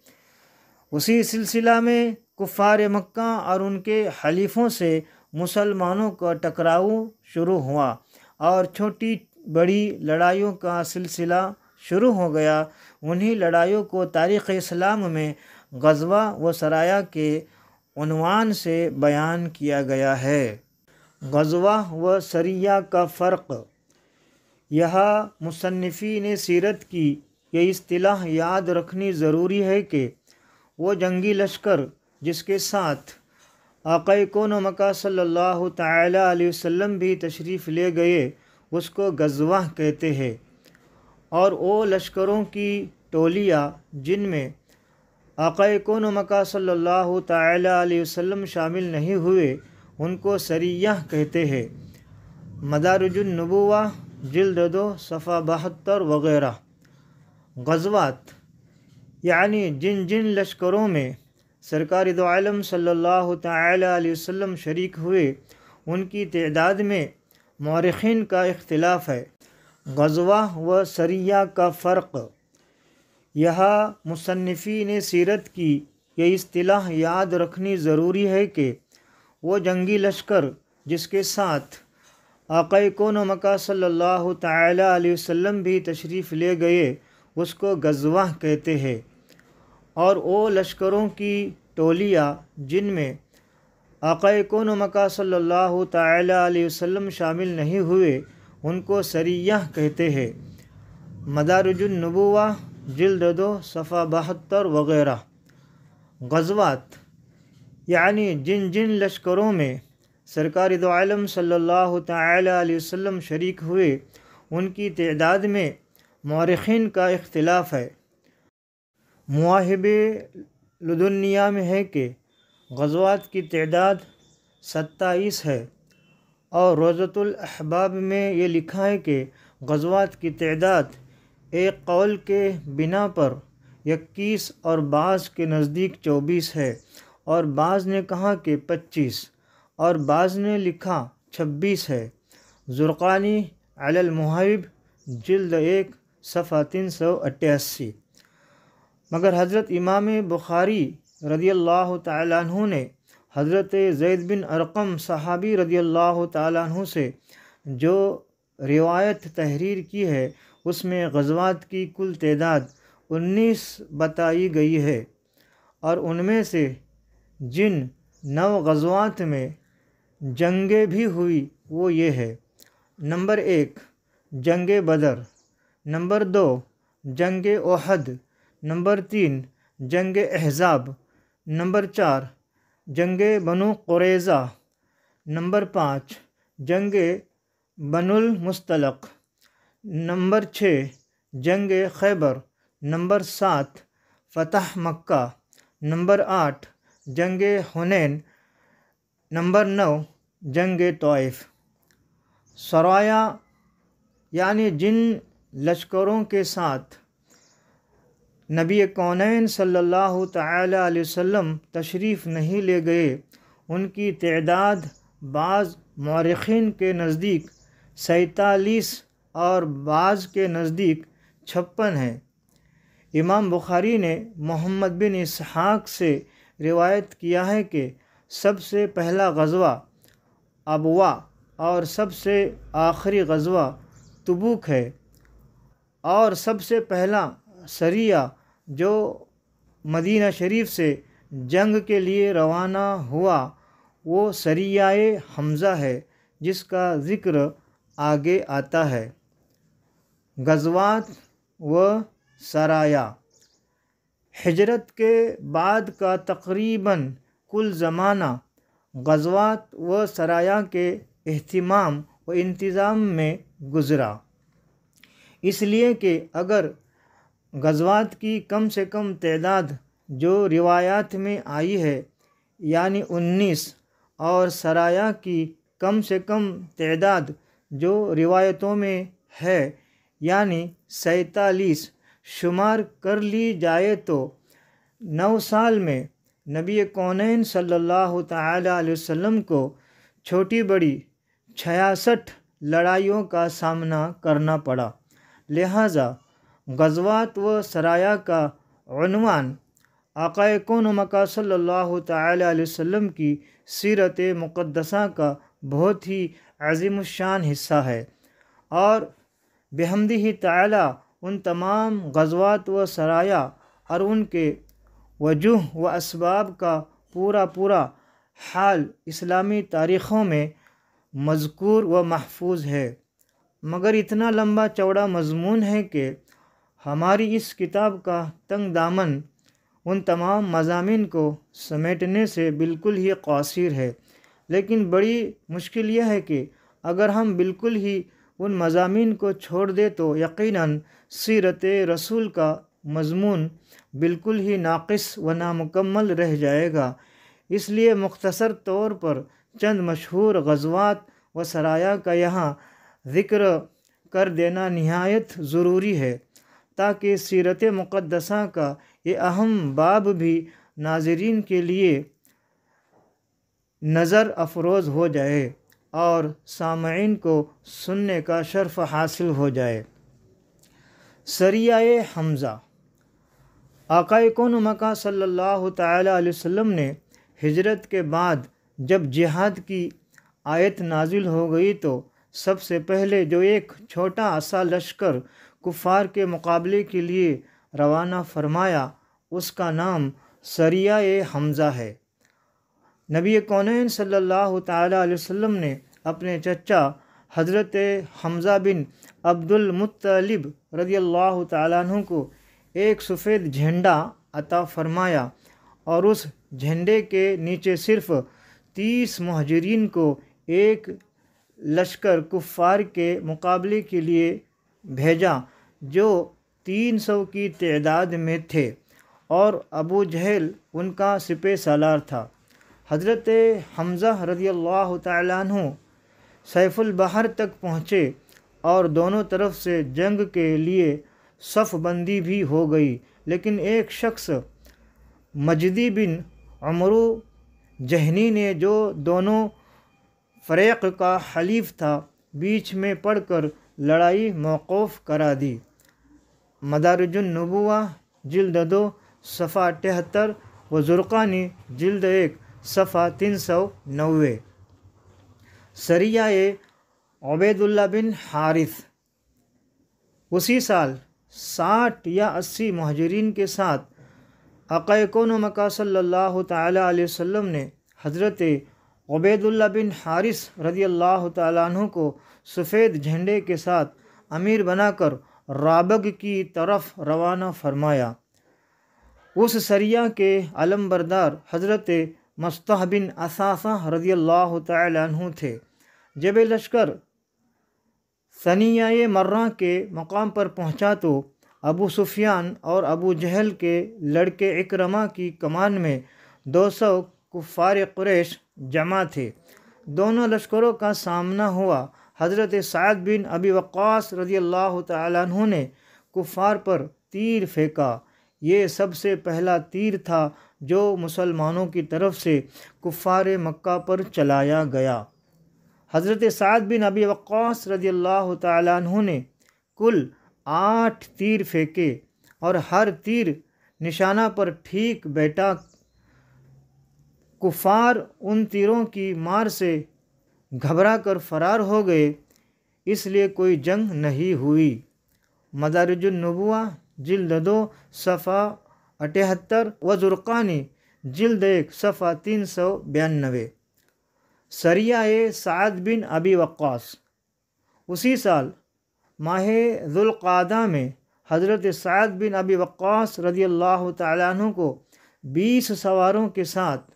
اسی سلسلہ میں کفار مکہ اور ان کے حلیفوں سے مسلمانوں کا ٹکراؤ شروع ہوا اور چھوٹی بڑی لڑائیوں کا سلسلہ شروع ہو گیا۔ انہی لڑائیوں کو تاریخ اسلام میں غزوہ و سرایہ کے عنوان سے بیان کیا گیا ہے۔ غزوہ و سریہ کا فرق۔ یہاں مصنفین سیرت کی یہ اصطلاح یاد رکھنی ضروری ہے کہ وہ جنگی لشکر جس کے ساتھ آقا کون و مکہ صلی اللہ تعالی علیہ وسلم بھی تشریف لے گئے اس کو غزوہ کہتے ہیں، اور وہ لشکروں کی ٹولیاں جن میں آقا کون و مکہ صلی اللہ تعالی علیہ وسلم شامل نہیں ہوئے ان کو سریہ کہتے ہیں۔ مدارج النبوہ جلد 2 صفحہ 72 وغیرہ۔ غزوات یعنی جن جن لشکروں میں سرکار دو عالم صلی اللہ تعالی علیہ وسلم شریک ہوئے ان کی تعداد میں مورخین کا اختلاف ہے۔ غزوہ و سریہ کا فرق۔ یہاں مصنفین سیرت کی یہ اصطلاح یاد رکھنی ضروری ہے کہ وہ جنگی لشکر جس کے ساتھ آقا کون و مکہ صلی اللہ تعالی علیہ وسلم بھی تشریف لے گئے اس کو غزوہ کہتے ہیں، اور وہ لشکروں کی ٹولیاں جن میں آقا کون و مکہ صلی اللہ تعالی علیہ وسلم شامل نہیں ہوئے ان کو سریہ کہتے ہیں۔ مدارج النبوہ جلد 2 صفحہ 72 وغیرہ۔ غزوات یعنی جن جن لشکروں میں سرکار دو عالم صلی اللہ تعالی علیہ وسلم شریک ہوئے ان کی تعداد میں مورخین کا اختلاف ہے۔ مواہب لدنیہ میں ہے کہ غزوات کی تعداد 27 ہے، اور روضۃ الاحباب میں یہ لکھا ہے کہ غزوات کی تعداد ایک قول کے بنا پر 21 اور بعض کے نزدیک 24 ہے، اور بعض نے کہا کہ 25 اور بعض نے لکھا 26 ہے۔ زرقانی علی المواہب جلد 1 صفحہ 388۔ مگر حضرت امام بخاری رضی اللہ تعالیٰ عنہ نے حضرت زید بن ارقم صحابی رضی اللہ تعالیٰ عنہ سے جو روایت تحریر کی ہے اس میں غزوات کی کل تعداد 19 بتائی گئی ہے، اور ان میں سے جن 9 غزوات میں جنگیں بھی ہوئی وہ یہ ہے: نمبر 1 جنگ بدر، نمبر 2 جنگ احد، نمبر 3 جنگ احزاب، نمبر 4 جنگ بنو قریظہ، نمبر 5 جنگ بنو المصطلق، نمبر 6 جنگ خیبر، نمبر 7 فتح مکہ، نمبر 8 جنگ حنین، نمبر 9 جنگ طائف۔ سرایہ یعنی جن لشکروں کے ساتھ نبی کونین صلی اللہ تعالی علیہ وسلم تشریف نہیں لے گئے ان کی تعداد بعض مورخین کے نزدیک 47 اور بعض کے نزدیک 56 ہے۔ امام بخاری نے محمد بن اسحاق سے روایت کیا ہے کہ سب سے پہلا غزوہ ابوا اور سب سے آخری غزوہ تبوک ہے، اور سب سے پہلا سریہ جو مدینہ شریف سے جنگ کے لیے روانہ ہوا وہ سریہ حمزہ ہے جس کا ذکر آگے آتا ہے۔ غزوات و سرایا ہجرت کے بعد کا تقریباً کل زمانہ غزوات و سرایا کے اہتمام و انتظام میں گزرا، اس لیے کہ اگر غزوات کی کم سے کم تعداد جو روایات میں آئی ہے یعنی 19 اور سرایا کی کم سے کم تعداد جو روایتوں میں ہے یعنی 47 شمار کر لی جائے تو 9 سال میں نبی کونین صلی اللہ تعالی علیہ وسلم کو چھوٹی بڑی 66 لڑائیوں کا سامنا کرنا پڑا۔ لہٰذا غزوات و سرایا کا عنوان آقا کون و مکہ صلی اللہ تعالی علیہ وسلم کی سیرت مقدسہ کا بہت ہی عظیم الشان حصہ ہے، اور بحمدہ تعالی ان تمام غزوات و سرایا اور ان کے وجوہ و اسباب کا پورا حال اسلامی تاریخوں میں مذکور و محفوظ ہے، مگر اتنا لمبا چوڑا مضمون ہے کہ ہماری اس کتاب کا تنگ دامن ان تمام مضامین کو سمیٹنے سے بالکل ہی قاصر ہے۔ لیکن بڑی مشکل یہ ہے کہ اگر ہم بالکل ہی ان مضامین کو چھوڑ دیں تو یقیناً سیرت رسول کا مضمون بالکل ہی ناقص و نامکمل رہ جائے گا۔ اس لیے مختصر طور پر چند مشہور غزوات و سرایا کا یہاں ذکر کر دینا نہایت ضروری ہے، تاکہ سیرت مقدسہ کا یہ اہم باب بھی ناظرین کے لیے نظر افروز ہو جائے اور سامعین کو سننے کا شرف حاصل ہو جائے۔ سریہ حمزہ آقا کون و مکہ صلی اللہ تعالی علیہ وسلم نے ہجرت کے بعد جب جہاد کی آیت نازل ہو گئی تو سب سے پہلے جو ایک چھوٹا سا لشکر کفار کے مقابلے کے لیے روانہ فرمایا اس کا نام سریہ حمزہ ہے۔ نبی کونین صلی اللہ تعالی علیہ وسلم نے اپنے چچا حضرت حمزہ بن عبد المطلب رضی اللہ تعالیٰ عنہ کو ایک سفید جھنڈا عطا فرمایا، اور اس جھنڈے کے نیچے صرف 30 مہاجرین کو ایک لشکر کفار کے مقابلے کے لیے بھیجا جو 300 کی تعداد میں تھے، اور ابو جہل ان کا سپہ سالار تھا۔ حضرت حمزہ رضی اللہ تعالیٰ عنہ سیف البحر تک پہنچے اور دونوں طرف سے جنگ کے لیے صف بندی بھی ہو گئی، لیکن ایک شخص مجدی بن عمرو جہنی نے جو دونوں فریق کا حلیف تھا بیچ میں پڑھ کر لڑائی موقوف کرا دی۔ مدارج النبوہ جلد 2 صفحہ 78 و زرقانی جلد 1 صفحہ 390۔ سریہ عبید اللہ بن حارث اسی سال 60 یا 80 مہاجرین کے ساتھ آقا کون و مکہ صلی اللہ تعالی علیہ وسلم نے حضرت عبید اللہ بن حارث رضی اللہ تعالیٰ عنہ کو سفید جھنڈے کے ساتھ امیر بنا کر رابغ کی طرف روانہ فرمایا۔ اس سریہ کے علم بردار حضرت مصطح بن اثاثہ رضی اللہ تعالی عنہ تھے۔ جب لشکر ثنیہ مرہ کے مقام پر پہنچا تو ابو سفیان اور ابو جہل کے لڑکے اکرمہ کی کمان میں 200 کفار قریش جمع تھے۔ دونوں لشکروں کا سامنا ہوا۔ حضرت سعد بن ابی وقاص رضی اللہ تعالیٰ عنہ نے کفار پر تیر پھینکا۔ یہ سب سے پہلا تیر تھا جو مسلمانوں کی طرف سے کفار مکہ پر چلایا گیا۔ حضرت سعد بن ابی وقاص رضی اللہ تعالیٰ عنہ نے کل 8 تیر پھینکے اور ہر تیر نشانہ پر ٹھیک بیٹھا۔ کفار ان تیروں کی مار سے گھبرا کر فرار ہو گئے، اس لیے کوئی جنگ نہیں ہوئی۔ مدارج النبوہ جلد 2 صفحہ 78 و زرقانی جلد 1 صفحہ 392۔ سریہ سعد بن ابی وقاص۔ اسی سال ماہ ذوالقعدہ میں حضرت سعد بن ابی وقاص رضی اللہ تعالیٰ عنہ کو 20 سواروں کے ساتھ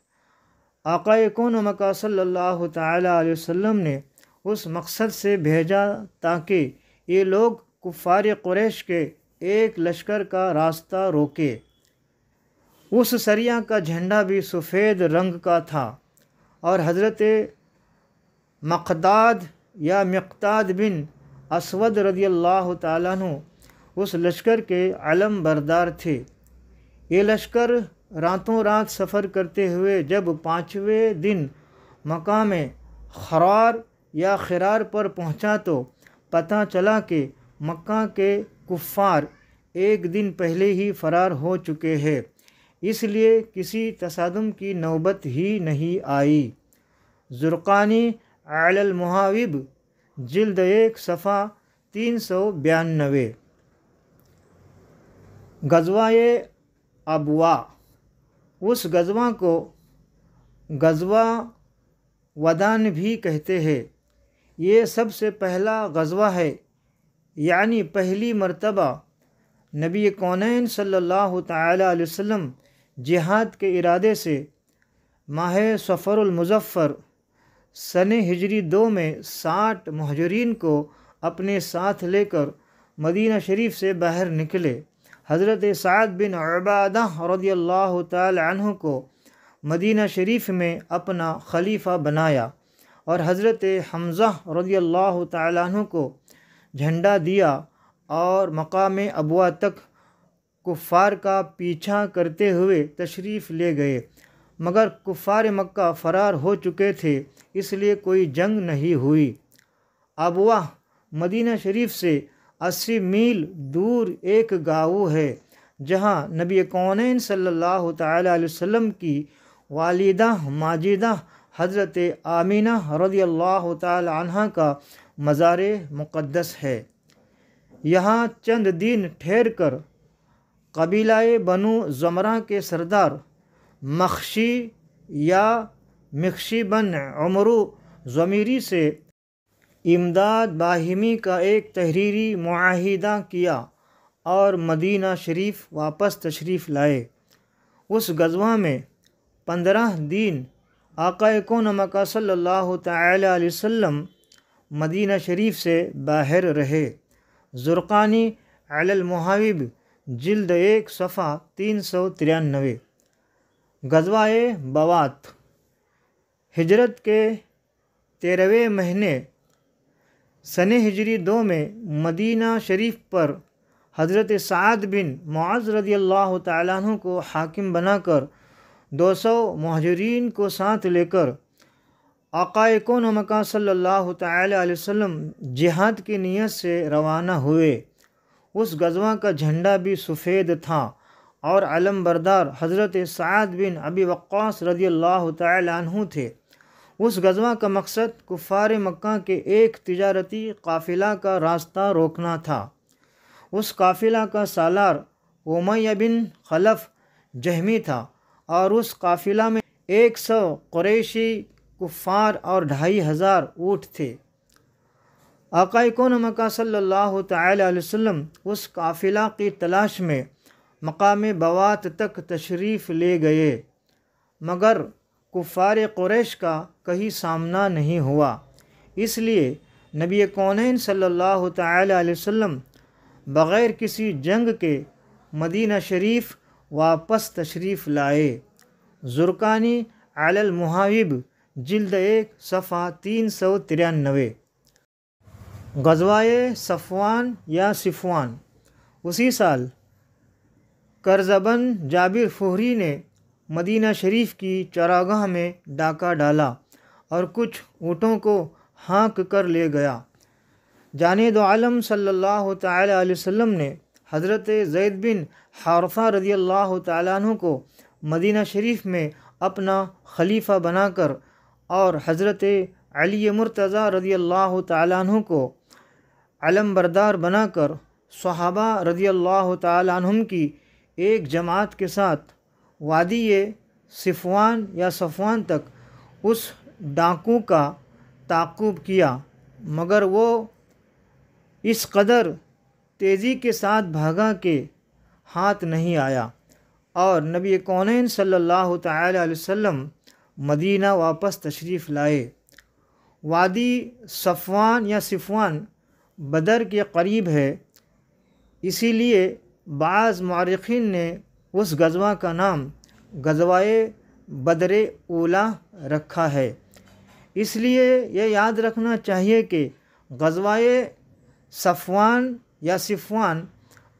آقا کون و مکہ صلی اللہ تعالیٰ علیہ وسلم نے اس مقصد سے بھیجا تاکہ یہ لوگ کفار قریش کے ایک لشکر کا راستہ روکے۔ اس سریہ کا جھنڈا بھی سفید رنگ کا تھا اور حضرت مقداد یا مقداد بن اسود رضی اللہ تعالیٰ عنہ اس لشکر کے علم بردار تھے۔ یہ لشکر راتوں رات سفر کرتے ہوئے جب 5ویں دن مقام خرار یا خرار پر پہنچا تو پتہ چلا کہ مکہ کے کفار ایک دن پہلے ہی فرار ہو چکے ہیں، اس لیے کسی تصادم کی نوبت ہی نہیں آئی۔ زرقانی علی المحاوب جلد 1 صفحہ 392۔ غزوہ ابوا، اس غزوہ کو غزوہ ودان بھی کہتے ہیں۔ یہ سب سے پہلا غزوہ ہے، یعنی پہلی مرتبہ نبی کونین صلی اللہ تعالیٰ علیہ وسلم جہاد کے ارادے سے ماہ صفر المظفر سن ہجری 2 میں 60 مہاجرین کو اپنے ساتھ لے کر مدینہ شریف سے باہر نکلے۔ حضرت سعد بن عبادہ رضی اللہ تعالی عنہ کو مدینہ شریف میں اپنا خلیفہ بنایا اور حضرت حمزہ رضی اللہ تعالی عنہ کو جھنڈا دیا اور مقام ابوا تک کفار کا پیچھا کرتے ہوئے تشریف لے گئے، مگر کفار مکہ فرار ہو چکے تھے، اس لیے کوئی جنگ نہیں ہوئی۔ ابوا مدینہ شریف سے 80 میل دور ایک گاؤں ہے جہاں نبی کونین صلی اللہ تعالیٰ علیہ وسلم کی والدہ ماجدہ حضرت آمینہ رضی اللہ تعالی عنہ کا مزار مقدس ہے۔ یہاں چند دن ٹھہر کر قبیلہ بنو زمرہ کے سردار مخشی یا مخشی بن عمرو ضمیری سے امداد باہمی کا ایک تحریری معاہدہ کیا اور مدینہ شریف واپس تشریف لائے۔ اس غزوہ میں 15 دن آقا کون مکہ صلی اللہ تعالیٰ علیہ وسلم مدینہ شریف سے باہر رہے۔ زرقانی علی المحاوب جلد 1 صفحہ 393۔ غزوہ بوات، ہجرت کے 13ویں مہینے سن ہجری 2 میں مدینہ شریف پر حضرت سعد بن معاذ رضی اللہ تعالیٰ عنہ کو حاکم بنا کر 200 مہاجرین کو ساتھ لے کر آقا کون و مکہ صلی اللہ تعالیٰ علیہ وسلم جہاد کی نیت سے روانہ ہوئے۔ اس غزوہ کا جھنڈا بھی سفید تھا اور علم بردار حضرت سعد بن ابی وقاص رضی اللہ تعالیٰ عنہ تھے۔ اس غزوہ کا مقصد کفار مکہ کے ایک تجارتی قافلہ کا راستہ روکنا تھا۔ اس قافلہ کا سالار امیہ بن خلف جہمی تھا اور اس قافلہ میں 100 قریشی کفار اور 2500 اونٹ تھے۔ آقا کون مکہ صلی اللہ تعالی علیہ وسلم اس قافلہ کی تلاش میں مقام بوات تک تشریف لے گئے، مگر کفار قریش کا کہیں سامنا نہیں ہوا، اس لیے نبی کونین صلی اللہ تعالی علیہ وسلم بغیر کسی جنگ کے مدینہ شریف واپس تشریف لائے۔ زرقانی علی المحاوب جلد 1 صفحہ 393۔ غزوہ صفوان یا صفوان، اسی سال کرزبن جابر فہری نے مدینہ شریف کی چراگاہ میں ڈاکہ ڈالا اور کچھ اونٹوں کو ہانک کر لے گیا۔ جانے دو عالم صلی اللہ تعالی علیہ وسلم نے حضرت زید بن حارثہ رضی اللہ تعالیٰ عنہ کو مدینہ شریف میں اپنا خلیفہ بنا کر اور حضرت علی مرتضیٰ رضی اللہ تعالیٰ عنہ کو علم بردار بنا کر صحابہ رضی اللہ تعالیٰ عنہم کی ایک جماعت کے ساتھ وادی صفوان یا صفوان تک اس ڈاکو کا تعاقب کیا، مگر وہ اس قدر تیزی کے ساتھ بھاگا کہ ہاتھ نہیں آیا، اور نبی کونین صلی اللہ تعالی علیہ وسلم مدینہ واپس تشریف لائے۔ وادی صفوان یا صفوان بدر کے قریب ہے، اسی لیے بعض مورخین نے اس غزوہ کا نام غزوہ بدر اولیٰ رکھا ہے۔ اس لیے یہ یاد رکھنا چاہیے کہ غزوہ صفوان یا صفوان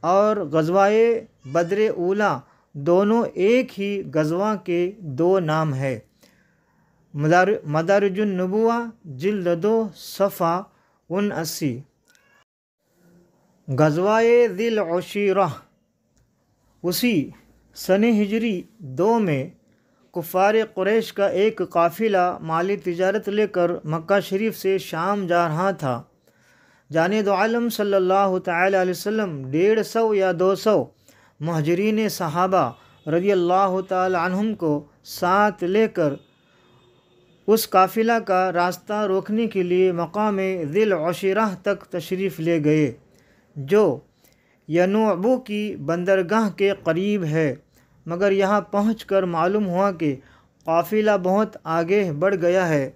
اور غزوہ بدر اولیٰ دونوں ایک ہی غزوہ کے دو نام ہے۔ مدارج النبوہ جلد 2 صفحہ 79۔ غزوہ ذی العشیرہ اسی سن ہجری 2 میں کفار قریش کا ایک قافلہ مالی تجارت لے کر مکہ شریف سے شام جا رہا تھا۔ جانے دو عالم صلی اللہ تعالی علیہ وسلم 150 یا 200 مہاجرین صحابہ رضی اللہ تعالی عنہم کو ساتھ لے کر اس قافلہ کا راستہ روکنے کے لیے مقام ذی العشیرہ تک تشریف لے گئے، جو ینوع کی بندرگاہ کے قریب ہے، مگر یہاں پہنچ کر معلوم ہوا کہ قافلہ بہت آگے بڑھ گیا ہے،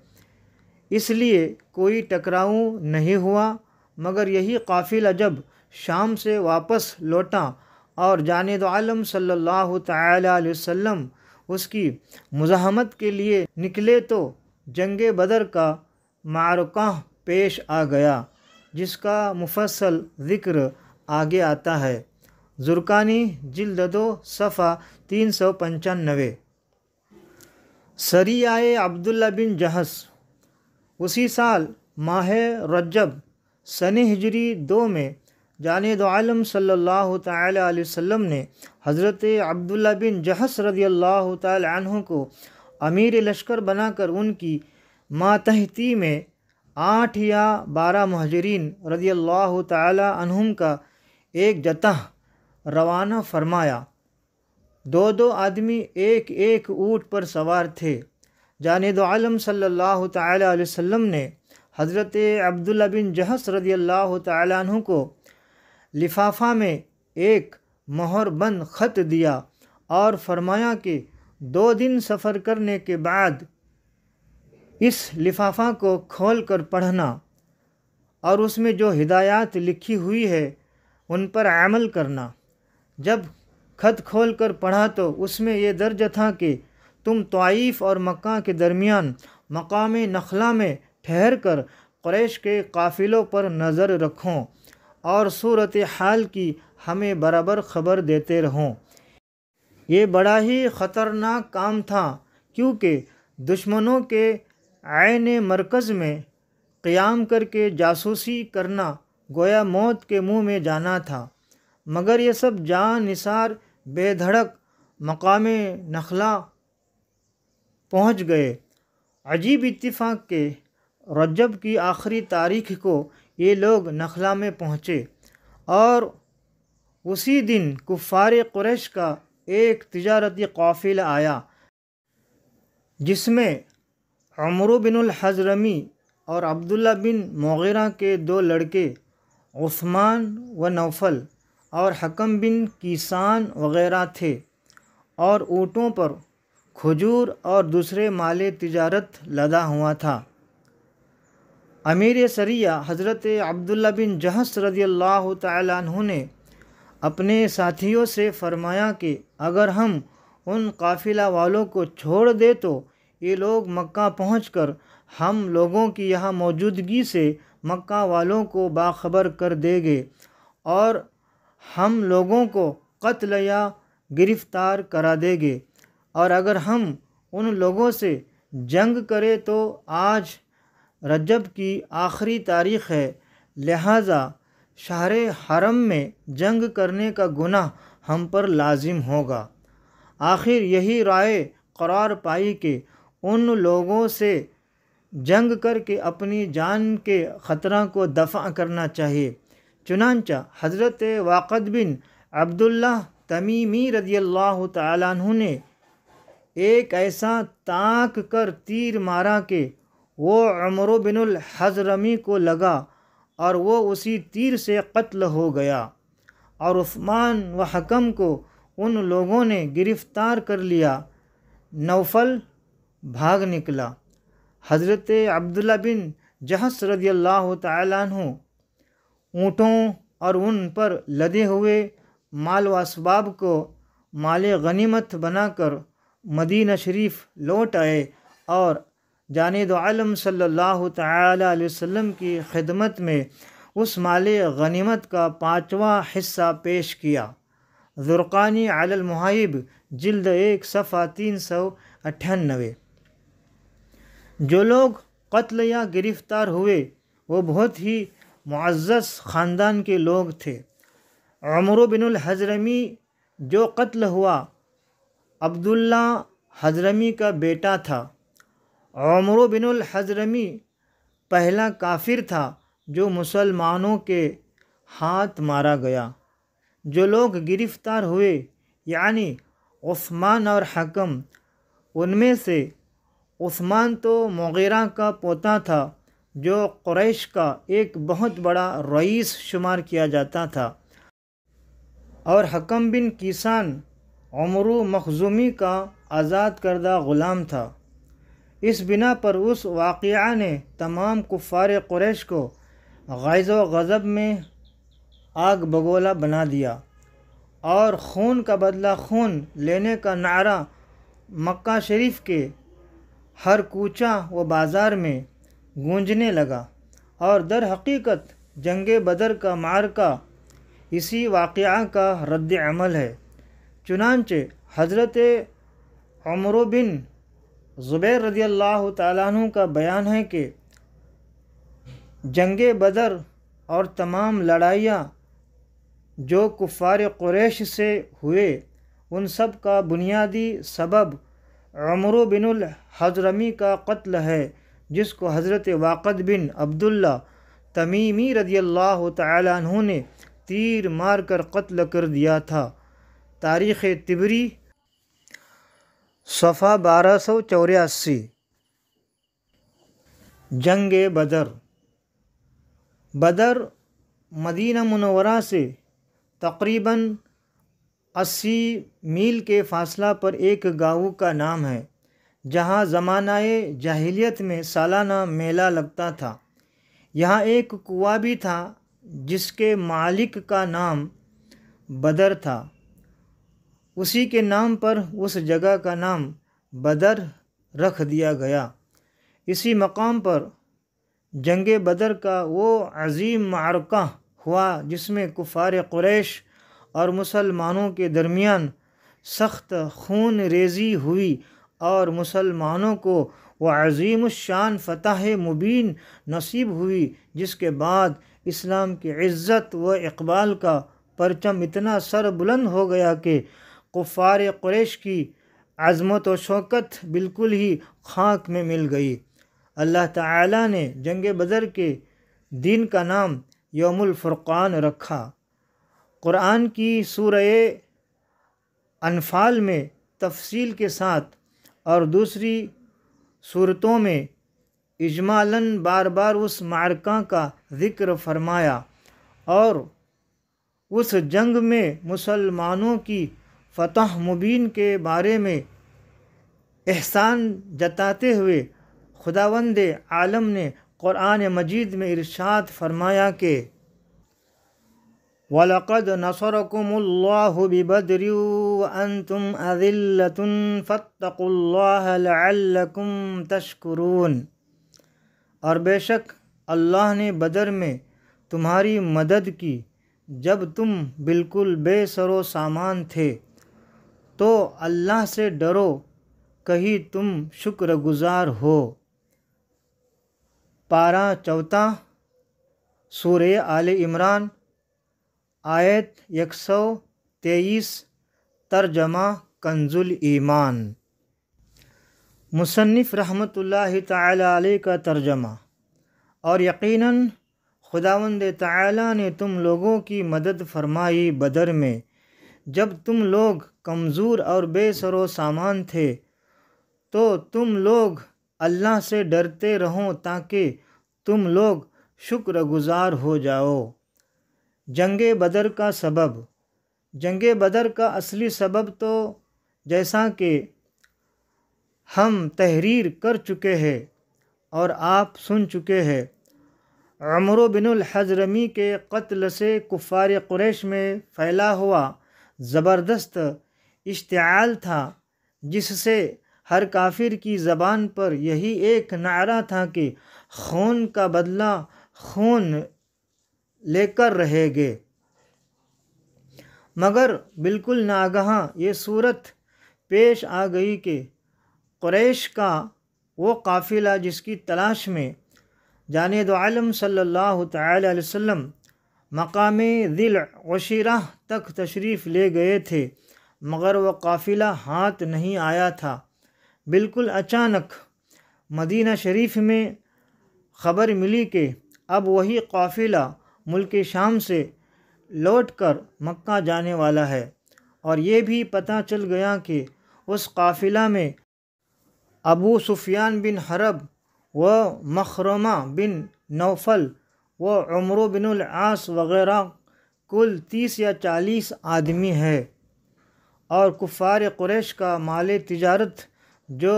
اس لیے کوئی ٹکراؤ نہیں ہوا، مگر یہی قافلہ جب شام سے واپس لوٹا اور جانے دو عالم صلی اللہ تعالی علیہ وسلم اس کی مزاحمت کے لیے نکلے تو جنگ بدر کا معرکہ پیش آ گیا، جس کا مفصل ذکر آگے آتا ہے۔ زرقانی جلد 2 صفحہ 395۔ سریہ عبداللہ بن جہش اسی سال ماہ رجب سن ہجری 2 میں جانے دو عالم صلی اللہ تعالی علیہ وسلم نے حضرت عبداللہ بن جہش رضی اللہ تعالی عنہ کو امیر لشکر بنا کر ان کی ماتحتی میں 8 یا 12 مہاجرین رضی اللہ تعالی عنہم کا ایک جتھا روانہ فرمایا۔ 2 آدمی ایک اونٹ پر سوار تھے۔ جانے دو عالم صلی اللہ تعالی علیہ وسلم نے حضرت عبداللہ بن جہش رضی اللہ تعالی عنہ کو لفافہ میں ایک مہر بند خط دیا اور فرمایا کہ 2 دن سفر کرنے کے بعد اس لفافہ کو کھول کر پڑھنا اور اس میں جو ہدایات لکھی ہوئی ہے ان پر عمل کرنا۔ جب خط کھول کر پڑھا تو اس میں یہ درج تھا کہ تم طائف اور مکہ کے درمیان مقام نخلا میں ٹھہر کر قریش کے قافلوں پر نظر رکھو اور صورتحال کی ہمیں برابر خبر دیتے رہو۔ یہ بڑا ہی خطرناک کام تھا، کیونکہ دشمنوں کے عین مرکز میں قیام کر کے جاسوسی کرنا گویا موت کے منہ میں جانا تھا، مگر یہ سب جان نثار بے دھڑک مقام نخلا پہنچ گئے۔ عجیب اتفاق کہ رجب کی آخری تاریخ کو یہ لوگ نخلا میں پہنچے، اور اسی دن کفار قریش کا ایک تجارتی قافلہ آیا، جس میں عمرو بن الحضرمی اور عبداللہ بن مغیرہ کے 2 لڑکے عثمان و نوفل اور حکم بن کیسان وغیرہ تھے، اور اونٹوں پر کھجور اور دوسرے مال تجارت لدا ہوا تھا۔ امیر سریہ حضرت عبداللہ بن جہش رضی اللہ تعالی عنہ نے اپنے ساتھیوں سے فرمایا کہ اگر ہم ان قافلہ والوں کو چھوڑ دیں تو یہ لوگ مکہ پہنچ کر ہم لوگوں کی یہاں موجودگی سے مکہ والوں کو باخبر کر دیں گے اور ہم لوگوں کو قتل یا گرفتار کرا دیں گے، اور اگر ہم ان لوگوں سے جنگ کریں تو آج رجب کی آخری تاریخ ہے، لہٰذا شہر حرم میں جنگ کرنے کا گناہ ہم پر لازم ہوگا۔ آخر یہی رائے قرار پائی کہ ان لوگوں سے جنگ کر کے اپنی جان کے خطرہ کو دفع کرنا چاہیے۔ چنانچہ حضرت واقد بن عبداللہ تمیمی رضی اللہ تعالیٰ عنہ نے ایک ایسا تاک کر تیر مارا کہ وہ عمرو بن الحضرمی کو لگا اور وہ اسی تیر سے قتل ہو گیا، اور عثمان و حکم کو ان لوگوں نے گرفتار کر لیا۔ نوفل بھاگ نکلا۔ حضرت عبداللہ بن جہش رضی اللہ تعالیٰ عنہ اونٹوں اور ان پر لدے ہوئے مال و اسباب کو مال غنیمت بنا کر مدینہ شریف لوٹ آئے اور جانب عالم صلی اللہ تعالیٰ علیہ وسلم کی خدمت میں اس مال غنیمت کا 5واں حصہ پیش کیا۔ زرقانی علی المحائب جلد 1 صفحہ 398۔ جو لوگ قتل یا گرفتار ہوئے وہ بہت ہی معزز خاندان کے لوگ تھے۔ عمرو بن الحضرمی جو قتل ہوا عبداللہ حضرمی کا بیٹا تھا۔ عمرو بن الحضرمی پہلا کافر تھا جو مسلمانوں کے ہاتھ مارا گیا۔ جو لوگ گرفتار ہوئے یعنی عثمان اور حکم، ان میں سے عثمان تو مغیرہ کا پوتا تھا جو قریش کا ایک بہت بڑا رئیس شمار کیا جاتا تھا، اور حکم بن کیسان عمرو مخزومی کا آزاد کردہ غلام تھا۔ اس بنا پر اس واقعہ نے تمام کفار قریش کو غیظ و غضب میں آگ بگولا بنا دیا، اور خون کا بدلہ خون لینے کا نعرہ مکہ شریف کے ہر کوچہ و بازار میں گونجنے لگا، اور در حقیقت جنگ بدر کا معرکہ اسی واقعہ کا رد عمل ہے۔ چنانچہ حضرت عمرو بن زبیر رضی اللہ تعالیٰ عنہ کا بیان ہے کہ جنگ بدر اور تمام لڑائیاں جو کفار قریش سے ہوئے ان سب کا بنیادی سبب عمرو بن الحضرمی کا قتل ہے، جس کو حضرت واقد بن عبداللہ تمیمی رضی اللہ تعالیٰ عنہ نے تیر مار کر قتل کر دیا تھا۔ تاریخ طبری صفحہ 1284۔ جنگ بدر۔ بدر مدینہ منورہ سے تقریباً 80 میل کے فاصلہ پر ایک گاؤں کا نام ہے جہاں زمانہ جاہلیت میں سالانہ میلہ لگتا تھا۔ یہاں ایک کنواں بھی تھا جس کے مالک کا نام بدر تھا، اسی کے نام پر اس جگہ کا نام بدر رکھ دیا گیا۔ اسی مقام پر جنگ بدر کا وہ عظیم معرکہ ہوا جس میں کفار قریش اور مسلمانوں کے درمیان سخت خون ریزی ہوئی، اور مسلمانوں کو وہ عظیم الشان فتح مبین نصیب ہوئی جس کے بعد اسلام کی عزت و اقبال کا پرچم اتنا سر بلند ہو گیا کہ کفار قریش کی عظمت و شوکت بالکل ہی خاک میں مل گئی۔ اللہ تعالیٰ نے جنگ بدر کے دن کا نام یوم الفرقان رکھا۔ قرآن کی سورہ انفال میں تفصیل کے ساتھ اور دوسری صورتوں میں اجمالاً بار بار اس معرکہ کا ذکر فرمایا، اور اس جنگ میں مسلمانوں کی فتح مبین کے بارے میں احسان جتاتے ہوئے خداوند عالم نے قرآن مجید میں ارشاد فرمایا کہ وَلَقَدْ نَصَرَكُمُ اللَّهُ بِبَدْرٍ وَأَنْتُمْ أَذِلَّةٌ فَاتَّقُوا اللَّهَ لَعَلَّكُمْ تَشْكُرُونَ، اور بے شک اللہ نے بدر میں تمہاری مدد کی جب تم بالکل بے سر و سامان تھے، تو اللہ سے ڈرو کہیں تم شکر گزار ہو۔ پارہ 4 سورہ آل عمران آیت 123، ترجمہ کنز الایمان۔ مصنف رحمۃ اللہ تعالی علیہ کا ترجمہ: اور یقیناً خداوند تعالی نے تم لوگوں کی مدد فرمائی بدر میں جب تم لوگ کمزور اور بے سر و سامان تھے، تو تم لوگ اللہ سے ڈرتے رہو تاکہ تم لوگ شکر گزار ہو جاؤ۔ جنگ بدر کا سبب۔ جنگ بدر کا اصلی سبب تو جیسا کہ ہم تحریر کر چکے ہیں اور آپ سن چکے ہیں، عمرو بن الحضرمی کے قتل سے کفار قریش میں پھیلا ہوا زبردست اشتعال تھا، جس سے ہر کافر کی زبان پر یہی ایک نعرہ تھا کہ خون کا بدلہ خون لے کر رہیں گے۔ مگر بالکل ناگہاں یہ صورت پیش آ گئی کہ قریش کا وہ قافلہ جس کی تلاش میں جانب عالم صلی اللہ تعالی علیہ وسلم مقام ذی العشیرہ تک تشریف لے گئے تھے، مگر وہ قافلہ ہاتھ نہیں آیا تھا۔ بالکل اچانک مدینہ شریف میں خبر ملی کہ اب وہی قافلہ ملک شام سے لوٹ کر مکہ جانے والا ہے، اور یہ بھی پتہ چل گیا کہ اس قافلہ میں ابو سفیان بن حرب و مخرمہ بن نوفل و عمرو بن العاص وغیرہ کل 30 یا 40 آدمی ہے، اور کفار قریش کا مال تجارت جو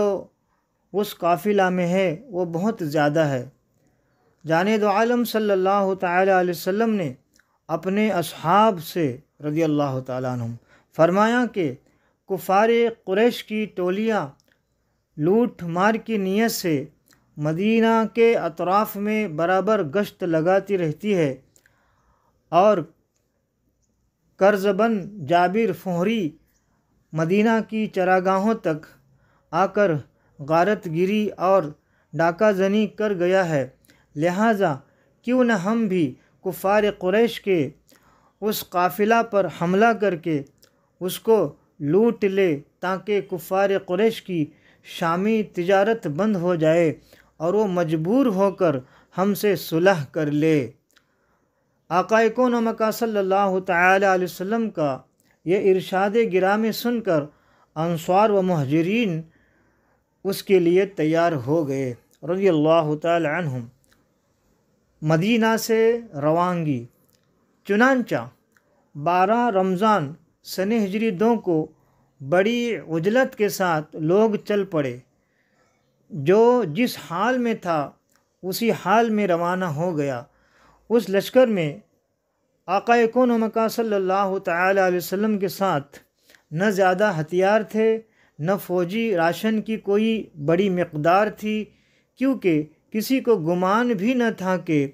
اس قافلہ میں ہے وہ بہت زیادہ ہے۔ جانب عالم صلی اللہ تعالی علیہ وسلم نے اپنے اصحاب سے رضی اللہ تعالیٰ عنہم فرمایا کہ کفار قریش کی ٹولیاں لوٹ مار کی نیت سے مدینہ کے اطراف میں برابر گشت لگاتی رہتی ہے، اور کرز بن جابر فہری مدینہ کی چراگاہوں تک آ کر غارت گیری اور ڈاکہ زنی کر گیا ہے، لہٰذا کیوں نہ ہم بھی کفار قریش کے اس قافلہ پر حملہ کر کے اس کو لوٹ لے تاکہ کفار قریش کی شامی تجارت بند ہو جائے اور وہ مجبور ہو کر ہم سے صلح کر لے۔ آقا کون و مکہ صلی اللہ تعالی علیہ وسلم کا یہ ارشاد گرامی سن کر انصار و مہاجرین اس کے لیے تیار ہو گئے رضی اللہ تعالی عنہم۔ مدینہ سے روانگی۔ چنانچہ 12 رمضان سن ہجری 2 کو بڑی عجلت کے ساتھ لوگ چل پڑے، جو جس حال میں تھا اسی حال میں روانہ ہو گیا۔ اس لشکر میں آقا کون و مکہ صلی اللہ تعالی علیہ وسلم کے ساتھ نہ زیادہ ہتھیار تھے، نہ فوجی راشن کی کوئی بڑی مقدار تھی، کیونکہ کسی کو گمان بھی نہ تھا کہ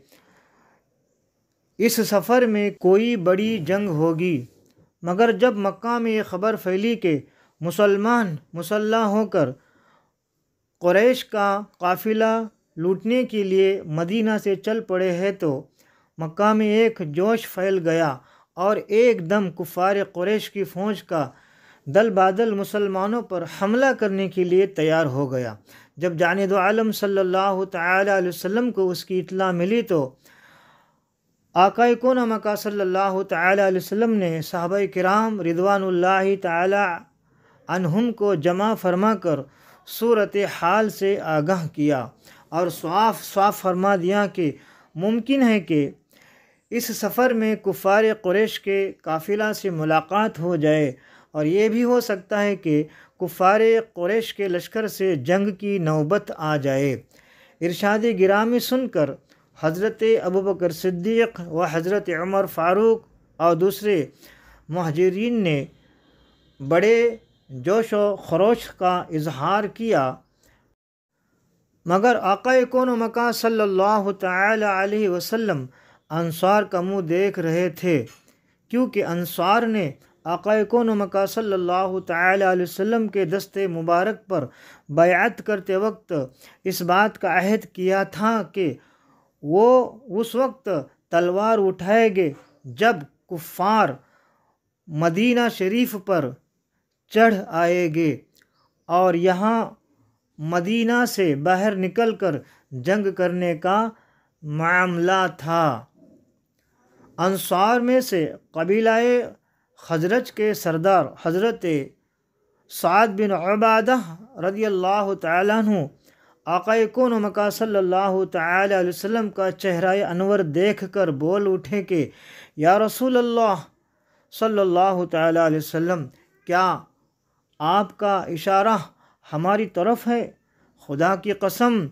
اس سفر میں کوئی بڑی جنگ ہوگی۔ مگر جب مکہ میں یہ خبر پھیلی کہ مسلمان مسلح ہو کر قریش کا قافلہ لوٹنے کے لیے مدینہ سے چل پڑے ہیں، تو مکہ میں ایک جوش پھیل گیا اور ایک دم کفار قریش کی فوج کا دل بادل مسلمانوں پر حملہ کرنے کے لیے تیار ہو گیا۔ جب جانب عالم صلی اللہ تعالی علیہ وسلم کو اس کی اطلاع ملی تو آقا کون و مکہ صلی اللہ تعالی علیہ وسلم نے صحابہ کرام رضوان اللہ تعالی عنہم کو جمع فرما کر صورت حال سے آگاہ کیا اور صاف فرما دیا کہ ممکن ہے کہ اس سفر میں کفار قریش کے قافلہ سے ملاقات ہو جائے، اور یہ بھی ہو سکتا ہے کہ کفار قریش کے لشکر سے جنگ کی نوبت آ جائے۔ ارشاد گرامی سن کر حضرت ابوبکر صدیق و حضرت عمر فاروق اور دوسرے مہاجرین نے بڑے جوش و خروش کا اظہار کیا، مگر آقا کون و مکہ صلی اللہ تعالی علیہ وسلم انصار کا منہ دیکھ رہے تھے، کیونکہ انصار نے آقا کون و مکہ صلی اللہ تعالی علیہ وسلم کے دست مبارک پر بیعت کرتے وقت اس بات کا عہد کیا تھا کہ وہ اس وقت تلوار اٹھائیں گے جب کفار مدینہ شریف پر چڑھ آئیں گے، اور یہاں مدینہ سے باہر نکل کر جنگ کرنے کا معاملہ تھا۔ انصار میں سے قبیلہ خزرج کے سردار حضرت سعد بن عبادہ رضی اللہ تعالیٰ عنہ آقا کون و مکا صلی اللہ تعالیٰ علیہ وسلم کا چہرہ انور دیکھ کر بول اٹھے کہ یا رسول اللہ صلی اللہ تعالیٰ علیہ وسلم، کیا آپ کا اشارہ ہماری طرف ہے؟ خدا کی قسم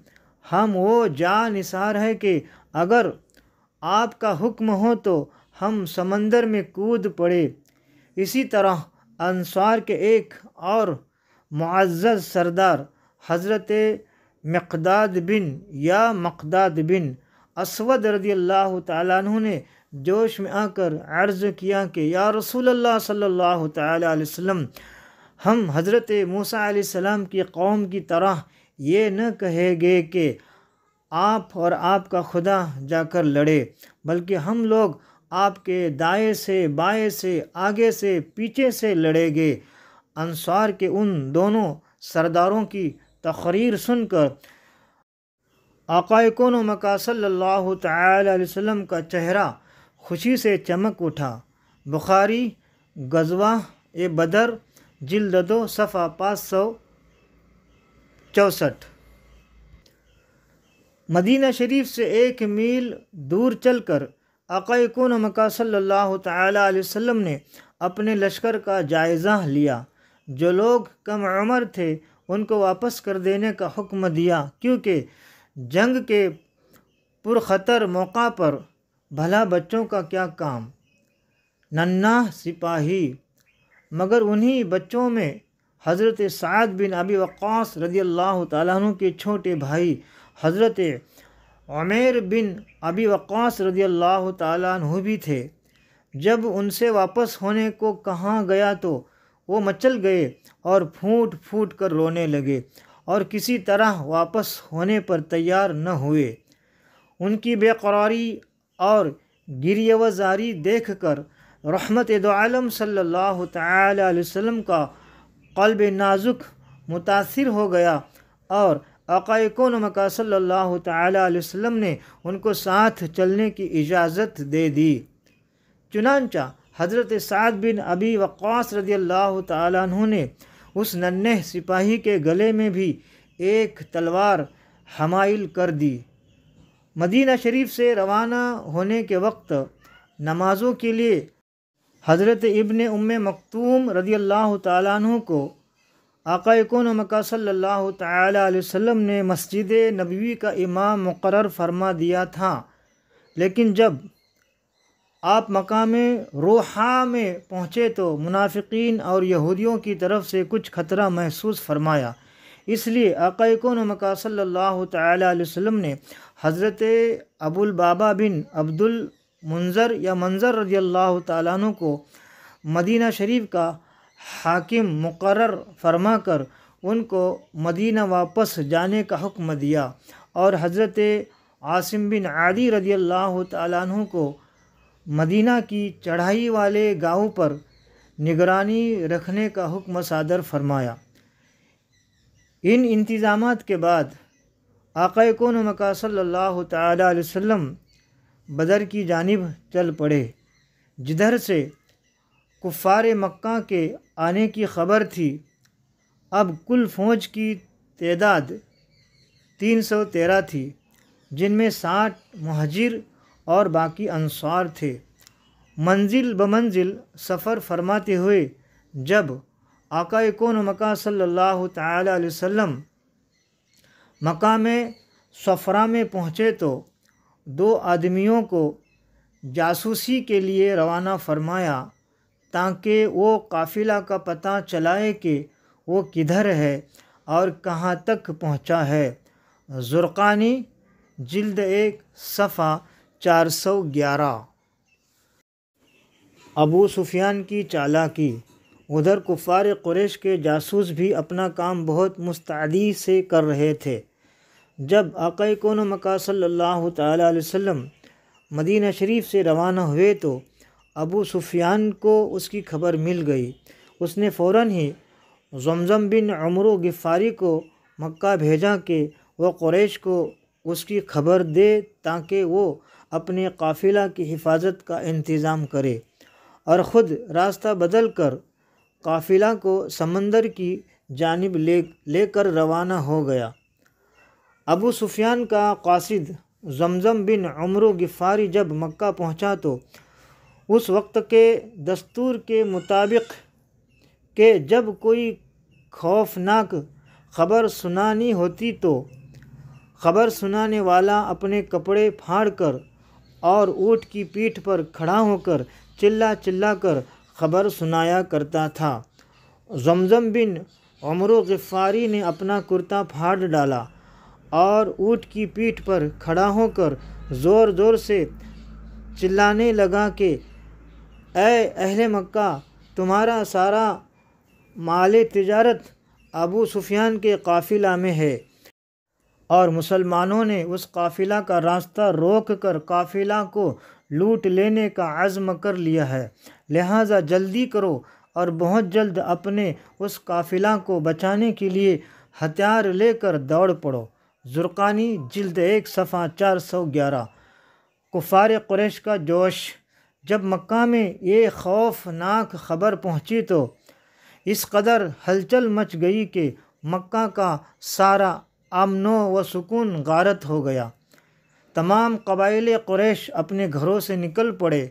ہم وہ جاں نثار ہے کہ اگر آپ کا حکم ہو تو ہم سمندر میں کود پڑے۔ اسی طرح انصار کے ایک اور معزز سردار حضرت مقداد بن اسود رضی اللہ تعالیٰ عنہ نے جوش میں آ کر عرض کیا کہ یا رسول اللہ صلی اللہ تعالیٰ علیہ وسلم، ہم حضرت موسیٰ علیہ السلام کی قوم کی طرح یہ نہ کہیں گے کہ آپ اور آپ کا خدا جا کر لڑے، بلکہ ہم لوگ آپ کے دائیں سے بائیں سے آگے سے پیچھے سے لڑیں گے۔ انصار کے ان دونوں سرداروں کی تقریر سن کر آقا کون و مکا صلی اللہ تعالی علیہ وسلم کا چہرہ خوشی سے چمک اٹھا۔ بخاری غزوہ بدر جلد 2 صفحہ 564۔ مدینہ شریف سے 1 میل دور چل کر آقا کون و مکا صلی اللہ تعالی علیہ وسلم نے اپنے لشکر کا جائزہ لیا۔ جو لوگ کم عمر تھے ان کو واپس کر دینے کا حکم دیا، کیونکہ جنگ کے پرخطر موقع پر بھلا بچوں کا کیا کام، ننھا سپاہی۔ مگر انہی بچوں میں حضرت سعد بن ابی وقاص رضی اللہ تعالیٰ عنہ کے چھوٹے بھائی حضرت عمیر بن ابی وقاص رضی اللہ تعالیٰ عنہ بھی تھے۔ جب ان سے واپس ہونے کو کہا گیا تو وہ مچل گئے اور پھوٹ پھوٹ کر رونے لگے اور کسی طرح واپس ہونے پر تیار نہ ہوئے۔ ان کی بے قراری اور گریہ و زاری دیکھ کر رحمت دو عالم صلی اللہ تعالی علیہ وسلم کا قلب نازک متاثر ہو گیا اور آقا کون و مکا صلی اللہ تعالی علیہ وسلم نے ان کو ساتھ چلنے کی اجازت دے دی۔ چنانچہ حضرت سعد بن ابی وقاص رضی اللہ تعالیٰ عنہ نے اس ننھے سپاہی کے گلے میں بھی ایک تلوار حمائل کر دی۔ مدینہ شریف سے روانہ ہونے کے وقت نمازوں کے لیے حضرت ابن مکتوم رضی اللہ تعالیٰ عنہ کو آقا کون و مکا صلی اللہ تعالی علیہ وسلم نے مسجد نبوی کا امام مقرر فرما دیا تھا، لیکن جب آپ مقام روحا میں پہنچے تو منافقین اور یہودیوں کی طرف سے کچھ خطرہ محسوس فرمایا۔ اس لیے آقا کون و مکا صلی اللہ تعالی علیہ وسلم نے حضرت ابو البابا بن عبد المنذر یا منظر رضی اللہ تعالیٰ عنہ کو مدینہ شریف کا حاکم مقرر فرما کر ان کو مدینہ واپس جانے کا حکم دیا اور حضرت عاصم بن عادی رضی اللہ تعالیٰ عنہ کو مدینہ کی چڑھائی والے گاؤں پر نگرانی رکھنے کا حکم صادر فرمایا۔ ان انتظامات کے بعد آقا کون و مکا صلی اللہ تعالی علیہ وسلم بدر کی جانب چل پڑے، جدھر سے کفار مکہ کے آنے کی خبر تھی۔ اب کل فوج کی تعداد 313 تھی، جن میں 60 مہاجر اور باقی انصار تھے۔ منزل بمنزل سفر فرماتے ہوئے جب آقا کون و مکا صلی اللہ تعالی علیہ وسلم مقام صفرا میں پہنچے تو 2 آدمیوں کو جاسوسی کے لیے روانہ فرمایا تاکہ وہ قافلہ کا پتہ چلائے کہ وہ کدھر ہے اور کہاں تک پہنچا ہے۔ زرقانی جلد 1 صفحہ 411۔ ابو سفیان کی چالاکی۔ ادھر کفار قریش کے جاسوس بھی اپنا کام بہت مستعدی سے کر رہے تھے۔ جب آقا کون و مکا صلی اللہ تعالی علیہ وسلم مدینہ شریف سے روانہ ہوئے تو ابو سفیان کو اس کی خبر مل گئی۔ اس نے فوراً ہی زمزم بن عمرو غفاری کو مکہ بھیجا کہ وہ قریش کو اس کی خبر دے تاکہ وہ اپنے قافلہ کی حفاظت کا انتظام کرے اور خود راستہ بدل کر قافلہ کو سمندر کی جانب لے کر روانہ ہو گیا۔ ابو سفیان کا قاصد زمزم بن عمرو غفاری جب مکہ پہنچا تو اس وقت کے دستور کے مطابق کہ جب کوئی خوفناک خبر سنانی ہوتی تو خبر سنانے والا اپنے کپڑے پھاڑ کر اور اونٹ کی پیٹھ پر کھڑا ہو کر چلا چلا کر خبر سنایا کرتا تھا۔ زمزم بن عمرو غفاری نے اپنا کرتا پھاڑ ڈالا اور اونٹ کی پیٹھ پر کھڑا ہو کر زور زور سے چلانے لگا کہ اے اہل مکہ، تمہارا سارا مال تجارت ابو سفیان کے قافلہ میں ہے، اور مسلمانوں نے اس قافلہ کا راستہ روک کر قافلہ کو لوٹ لینے کا عزم کر لیا ہے، لہٰذا جلدی کرو اور بہت جلد اپنے اس قافلہ کو بچانے کے لیے ہتھیار لے کر دوڑ پڑو۔ زرقانی جلد 1 صفحہ 411۔ کفار قریش کا جوش۔ جب مکہ میں یہ خوفناک خبر پہنچی تو اس قدر ہلچل مچ گئی کہ مکہ کا سارا امن و سکون غارت ہو گیا۔ تمام قبائل قریش اپنے گھروں سے نکل پڑے۔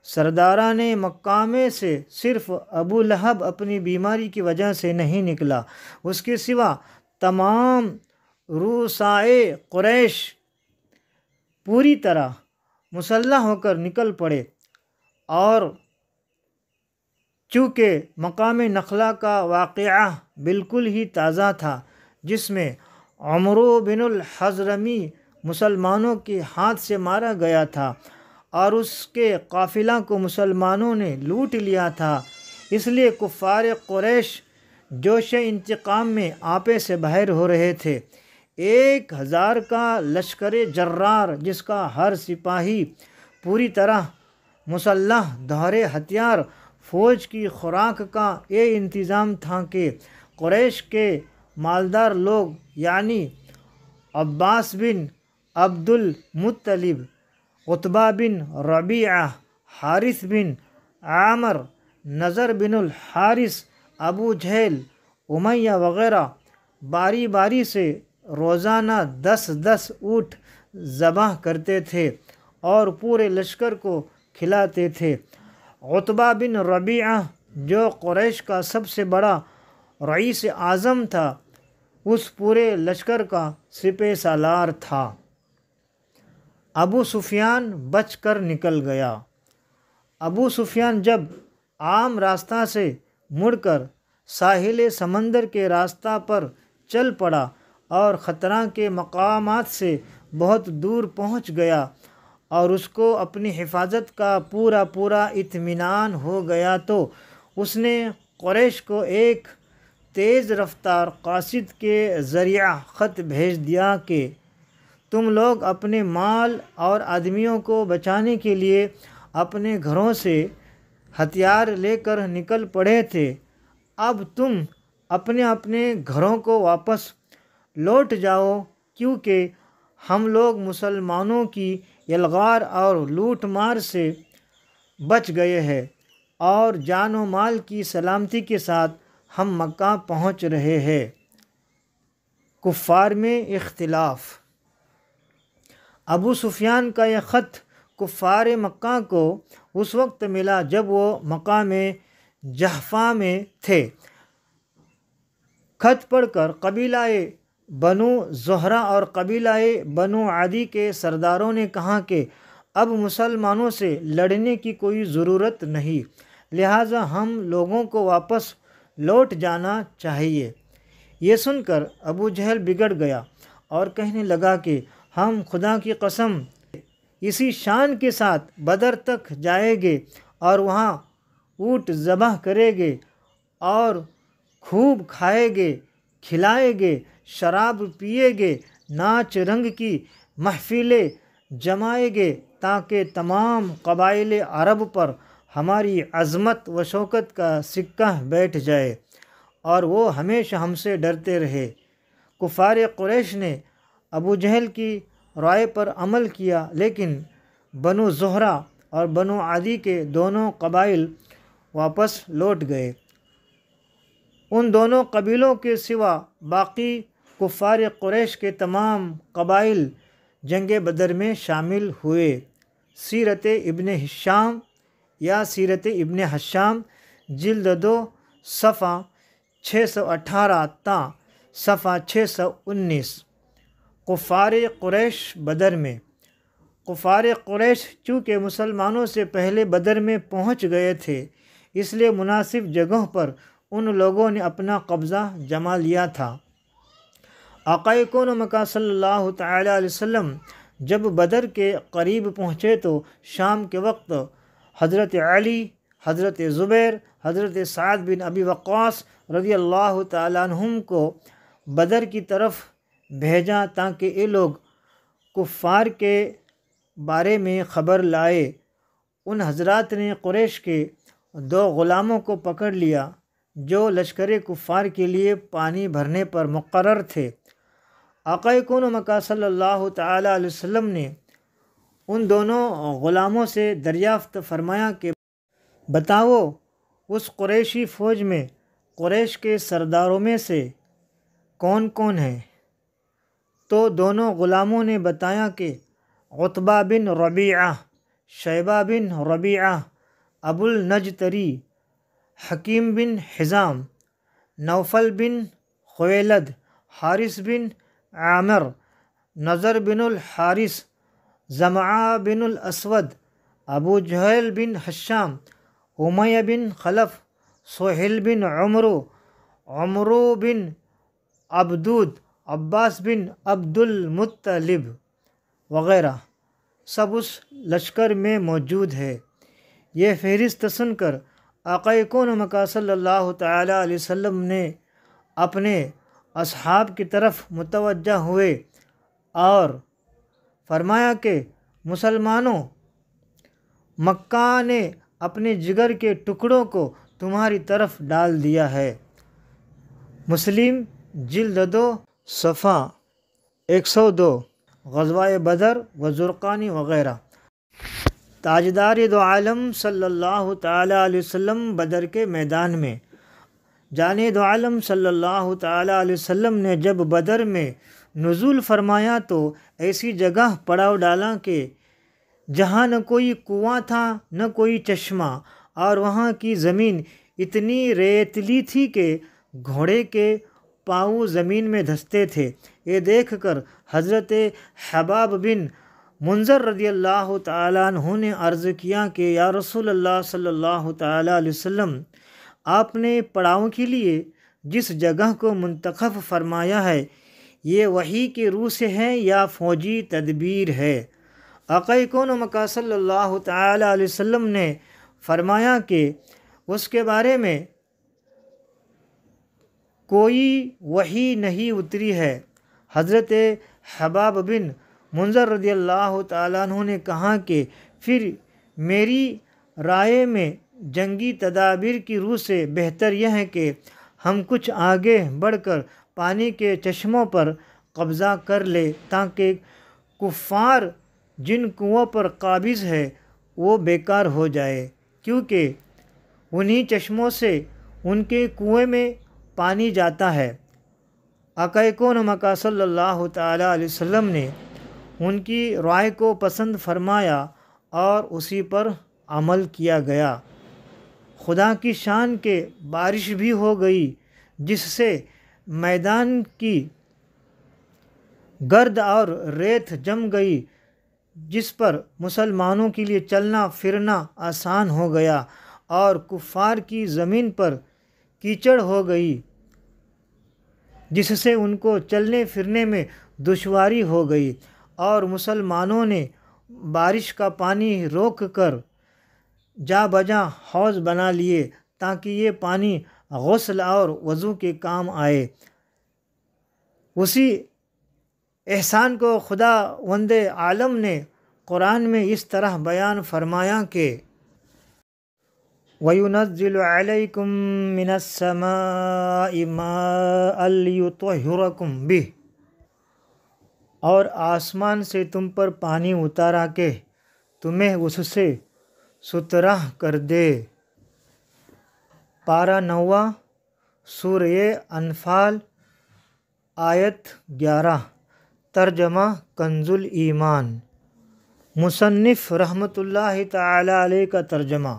سرداران مکہ میں سے صرف ابو لہب اپنی بیماری کی وجہ سے نہیں نکلا، اس کے سوا تمام رؤسائے قریش پوری طرح مسلح ہو کر نکل پڑے، اور چونکہ مقام نخلا کا واقعہ بالکل ہی تازہ تھا جس میں عمرو بن الحضرمی مسلمانوں کے ہاتھ سے مارا گیا تھا اور اس کے قافلہ کو مسلمانوں نے لوٹ لیا تھا، اس لیے کفار قریش جوش انتقام میں آپے سے باہر ہو رہے تھے۔ 1000 کا لشکر جرار جس کا ہر سپاہی پوری طرح مسلح، دھارے ہتھیار، فوج کی خوراک کا یہ انتظام تھا کہ قریش کے مالدار لوگ یعنی عباس بن عبد المطلب، عتبہ بن ربیعہ، حارث بن عامر، نضر بن الحارث، ابو جہل، امیہ وغیرہ باری باری سے روزانہ 10 اونٹ ذبح کرتے تھے اور پورے لشکر کو کھلاتے تھے۔ عتبہ بن ربیعہ جو قریش کا سب سے بڑا رئیس اعظم تھا، اس پورے لشکر کا سپہ سالار تھا۔ ابو سفیان بچ کر نکل گیا۔ ابو سفیان جب عام راستہ سے مڑ کر ساحل سمندر کے راستہ پر چل پڑا اور خطرہ کے مقامات سے بہت دور پہنچ گیا اور اس کو اپنی حفاظت کا پورا اطمینان ہو گیا تو اس نے قریش کو ایک تیز رفتار قاصد کے ذریعہ خط بھیج دیا کہ تم لوگ اپنے مال اور آدمیوں کو بچانے کے لیے اپنے گھروں سے ہتھیار لے کر نکل پڑے تھے، اب تم اپنے اپنے گھروں کو واپس لوٹ جاؤ، کیونکہ ہم لوگ مسلمانوں کی یلغار اور لوٹ مار سے بچ گئے ہیں اور جان و مال کی سلامتی کے ساتھ ہم مکہ پہنچ رہے ہیں۔ کفار میں اختلاف۔ ابو سفیان کا یہ خط کفار مکہ کو اس وقت ملا جب وہ مقام جحفہ میں تھے۔ خط پڑھ کر قبیلہ بنو زہرہ اور قبیلہ بنو عدی کے سرداروں نے کہا کہ اب مسلمانوں سے لڑنے کی کوئی ضرورت نہیں، لہٰذا ہم لوگوں کو واپس لوٹ جانا چاہیے۔ یہ سن کر ابو جہل بگڑ گیا اور کہنے لگا کہ ہم خدا کی قسم اسی شان کے ساتھ بدر تک جائیں گے اور وہاں اونٹ ذبح کریں گے اور خوب کھائیں گے، کھلائیں گے، شراب پیئیں گے، ناچ رنگ کی محفلیں جمائیں گے تاکہ تمام قبائل عرب پر ہماری عظمت و شوکت کا سکہ بیٹھ جائے اور وہ ہمیشہ ہم سے ڈرتے رہے۔ کفار قریش نے ابو جہل کی رائے پر عمل کیا، لیکن بنو زہرہ اور بنو عدی کے دونوں قبائل واپس لوٹ گئے۔ ان دونوں قبیلوں کے سوا باقی کفار قریش کے تمام قبائل جنگ بدر میں شامل ہوئے۔ سیرت ابن ہشام یا سیرت ابن حشام جلد 2 صفحہ 618 تا صفحہ 619۔ کفار قریش بدر میں۔ کفار قریش چونکہ مسلمانوں سے پہلے بدر میں پہنچ گئے تھے، اس لیے مناسب جگہوں پر ان لوگوں نے اپنا قبضہ جما لیا تھا۔ آقا کون و مکان صلی اللہ تعالی علیہ وسلم جب بدر کے قریب پہنچے تو شام کے وقت حضرت علی، حضرت زبیر، حضرت سعد بن ابی وقاص رضی اللہ تعالیٰ عنہم کو بدر کی طرف بھیجا تاکہ یہ لوگ کفار کے بارے میں خبر لائے۔ ان حضرات نے قریش کے 2 غلاموں کو پکڑ لیا جو لشکر کفار کے لیے پانی بھرنے پر مقرر تھے۔ آقا کون و مکان صلی اللہ تعالی علیہ وسلم نے ان دونوں غلاموں سے دریافت فرمایا کہ بتاؤ اس قریشی فوج میں قریش کے سرداروں میں سے کون کون ہیں؟ تو دونوں غلاموں نے بتایا کہ عتبہ بن ربیعہ، شیبہ بن ربیعہ، ابو النجتری، حکیم بن حزام، نوفل بن خویلد، حارث بن عامر، نضر بن الحارث، زمعہ بن الاسود، ابو جہل بن حشام، امیہ بن خلف، سہیل بن عمرو بن عبدود، عباس بن عبد المطلب وغیرہ سب اس لشکر میں موجود ہے۔ یہ فہرست سن کر آقا کون و مکان صلی اللہ تعالی علیہ وسلم نے اپنے اصحاب کی طرف متوجہ ہوئے اور فرمایا کہ مسلمانوں، مکہ نے اپنے جگر کے ٹکڑوں کو تمہاری طرف ڈال دیا ہے۔ مسلم جلد 2 صفحہ 102۔ غزوہ بدر و زرقانی وغیرہ۔ تاجدار دو عالم صلی اللہ تعالی علیہ وسلم بدر کے میدان میں۔ جانے دو عالم صلی اللہ تعالی علیہ وسلم نے جب بدر میں نزول فرمایا تو ایسی جگہ پڑاؤ ڈالا کہ جہاں نہ کوئی کنواں تھا نہ کوئی چشمہ، اور وہاں کی زمین اتنی ریتلی تھی کہ گھوڑے کے پاؤں زمین میں دھستے تھے۔ یہ دیکھ کر حضرت حباب بن منذر رضی اللہ تعالیٰ عنہ نے عرض کیا کہ یا رسول اللہ صلی اللہ تعالیٰ علیہ وسلم، آپ نے پڑاؤں کے لیے جس جگہ کو منتخب فرمایا ہے یہ وحی کے روح سے ہے یا فوجی تدبیر ہے؟ آقا کون و مکان صلی اللہ تعالیٰ علیہ وسلم نے فرمایا کہ اس کے بارے میں کوئی وحی نہیں اتری ہے۔ حضرت حباب بن منذر رضی اللہ تعالیٰ عنہ نے کہا کہ پھر میری رائے میں جنگی تدابیر کی روح سے بہتر یہ ہے کہ ہم کچھ آگے بڑھ کر پانی کے چشموں پر قبضہ کر لیں تاکہ کفار جن کنووں پر قابض ہے وہ بیکار ہو جائے، کیونکہ انہی چشموں سے ان کے کنویں میں پانی جاتا ہے۔ آقا کون و مکان صلی اللہ تعالی علیہ وسلم نے ان کی رائے کو پسند فرمایا اور اسی پر عمل کیا گیا۔ خدا کی شان کے بارش بھی ہو گئی جس سے میدان کی گرد اور ریت جم گئی، جس پر مسلمانوں کے لیے چلنا پھرنا آسان ہو گیا اور کفار کی زمین پر کیچڑ ہو گئی جس سے ان کو چلنے پھرنے میں دشواری ہو گئی، اور مسلمانوں نے بارش کا پانی روک کر جا بجا حوض بنا لیے تاکہ یہ پانی غسل اور وضو کے کام آئے۔ اسی احسان کو خدا وند عالم نے قرآن میں اس طرح بیان فرمایا کہ وَيُنَزِّلُ عَلَيْكُم مِّنَ السَّمَاءِ مَاءً لِيُطَهِّرَكُم بِهِ، اور آسمان سے تم پر پانی اتارا کہ تمہیں اس سے ستھرا کر دے۔ پارہ 9 سورہ انفال آیت 11۔ ترجمہ کنز الایمان۔ مصنف رحمۃ اللہ تعالی علیہ کا ترجمہ۔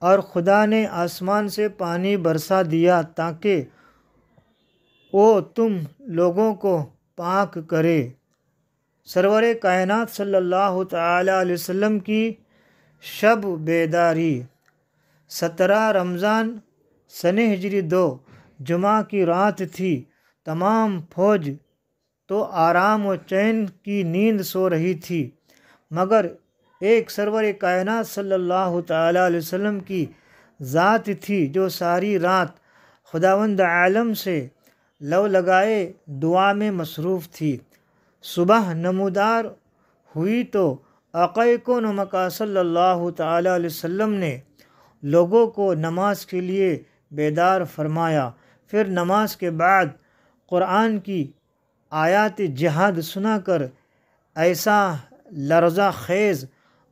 اور خدا نے آسمان سے پانی برسا دیا تاکہ وہ تم لوگوں کو پاک کرے۔ سرور کائنات صلی اللہ تعالی علیہ وسلم کی شب بیداری 17 رمضان سن ہجری 2 جمعہ کی رات تھی۔ تمام فوج تو آرام و چین کی نیند سو رہی تھی، مگر ایک سرور کائنات صلی اللہ تعالی علیہ وسلم کی ذات تھی جو ساری رات خداوند عالم سے لو لگائے دعا میں مصروف تھی۔ صبح نمودار ہوئی تو آقا کون و مکان صلی اللہ تعالی علیہ وسلم نے لوگوں کو نماز کے لیے بیدار فرمایا۔ پھر نماز کے بعد قرآن کی آیات جہاد سنا کر ایسا لرزہ خیز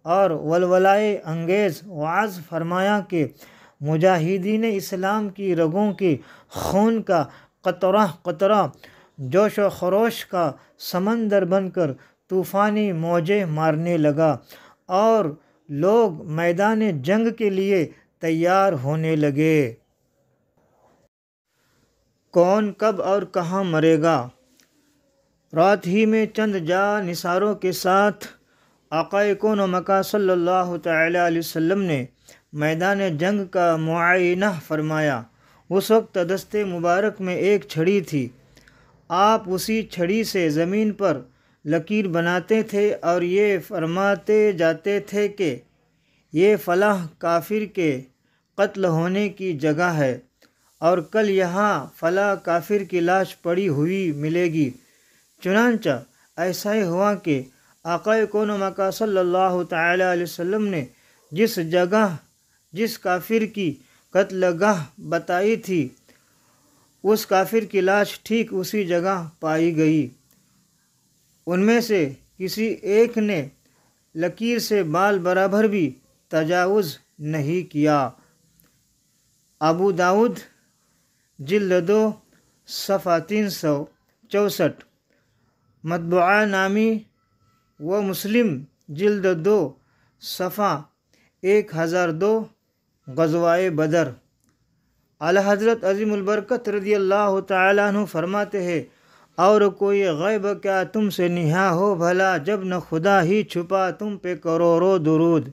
اور ولولائے انگیز وعظ فرمایا کہ مجاہدین اسلام کی رگوں کے خون کا قطرہ قطرہ جوش و خروش کا سمندر بن کر طوفانی موجیں مارنے لگا اور لوگ میدان جنگ کے لیے تیار ہونے لگے۔ کون کب اور کہاں مرے گا؟ رات ہی میں چند جانثاروں کے ساتھ آقا کون و مکان صلی اللہ تعالی علیہ وسلم نے میدان جنگ کا معائنہ فرمایا۔ اس وقت دست مبارک میں ایک چھڑی تھی۔ آپ اسی چھڑی سے زمین پر لکیر بناتے تھے اور یہ فرماتے جاتے تھے کہ یہ فلاں کافر کے قتل ہونے کی جگہ ہے اور کل یہاں فلاں کافر کی لاش پڑی ہوئی ملے گی۔ چنانچہ ایسا ہی ہوا کہ آقا کون و مکان صلی اللہ تعالی علیہ وسلم نے جس جگہ جس کافر کی قتل گاہ بتائی تھی اس کافر کی لاش ٹھیک اسی جگہ پائی گئی۔ ان میں سے کسی ایک نے لکیر سے بال برابر بھی تجاوز نہیں کیا۔ ابو داؤد جلد 2 صفحہ 364، مطبوعہ نامی و مسلم جلد 2 صفحہ 1002۔ غزوہ بدر۔ اعلیٰ حضرت عظیم البرکت رضی اللہ تعالیٰ عنہ فرماتے ہیں، اور کوئی غیب کیا تم سے نہا ہو بھلا، جب نہ خدا ہی چھپا تم پہ کروڑوں درود۔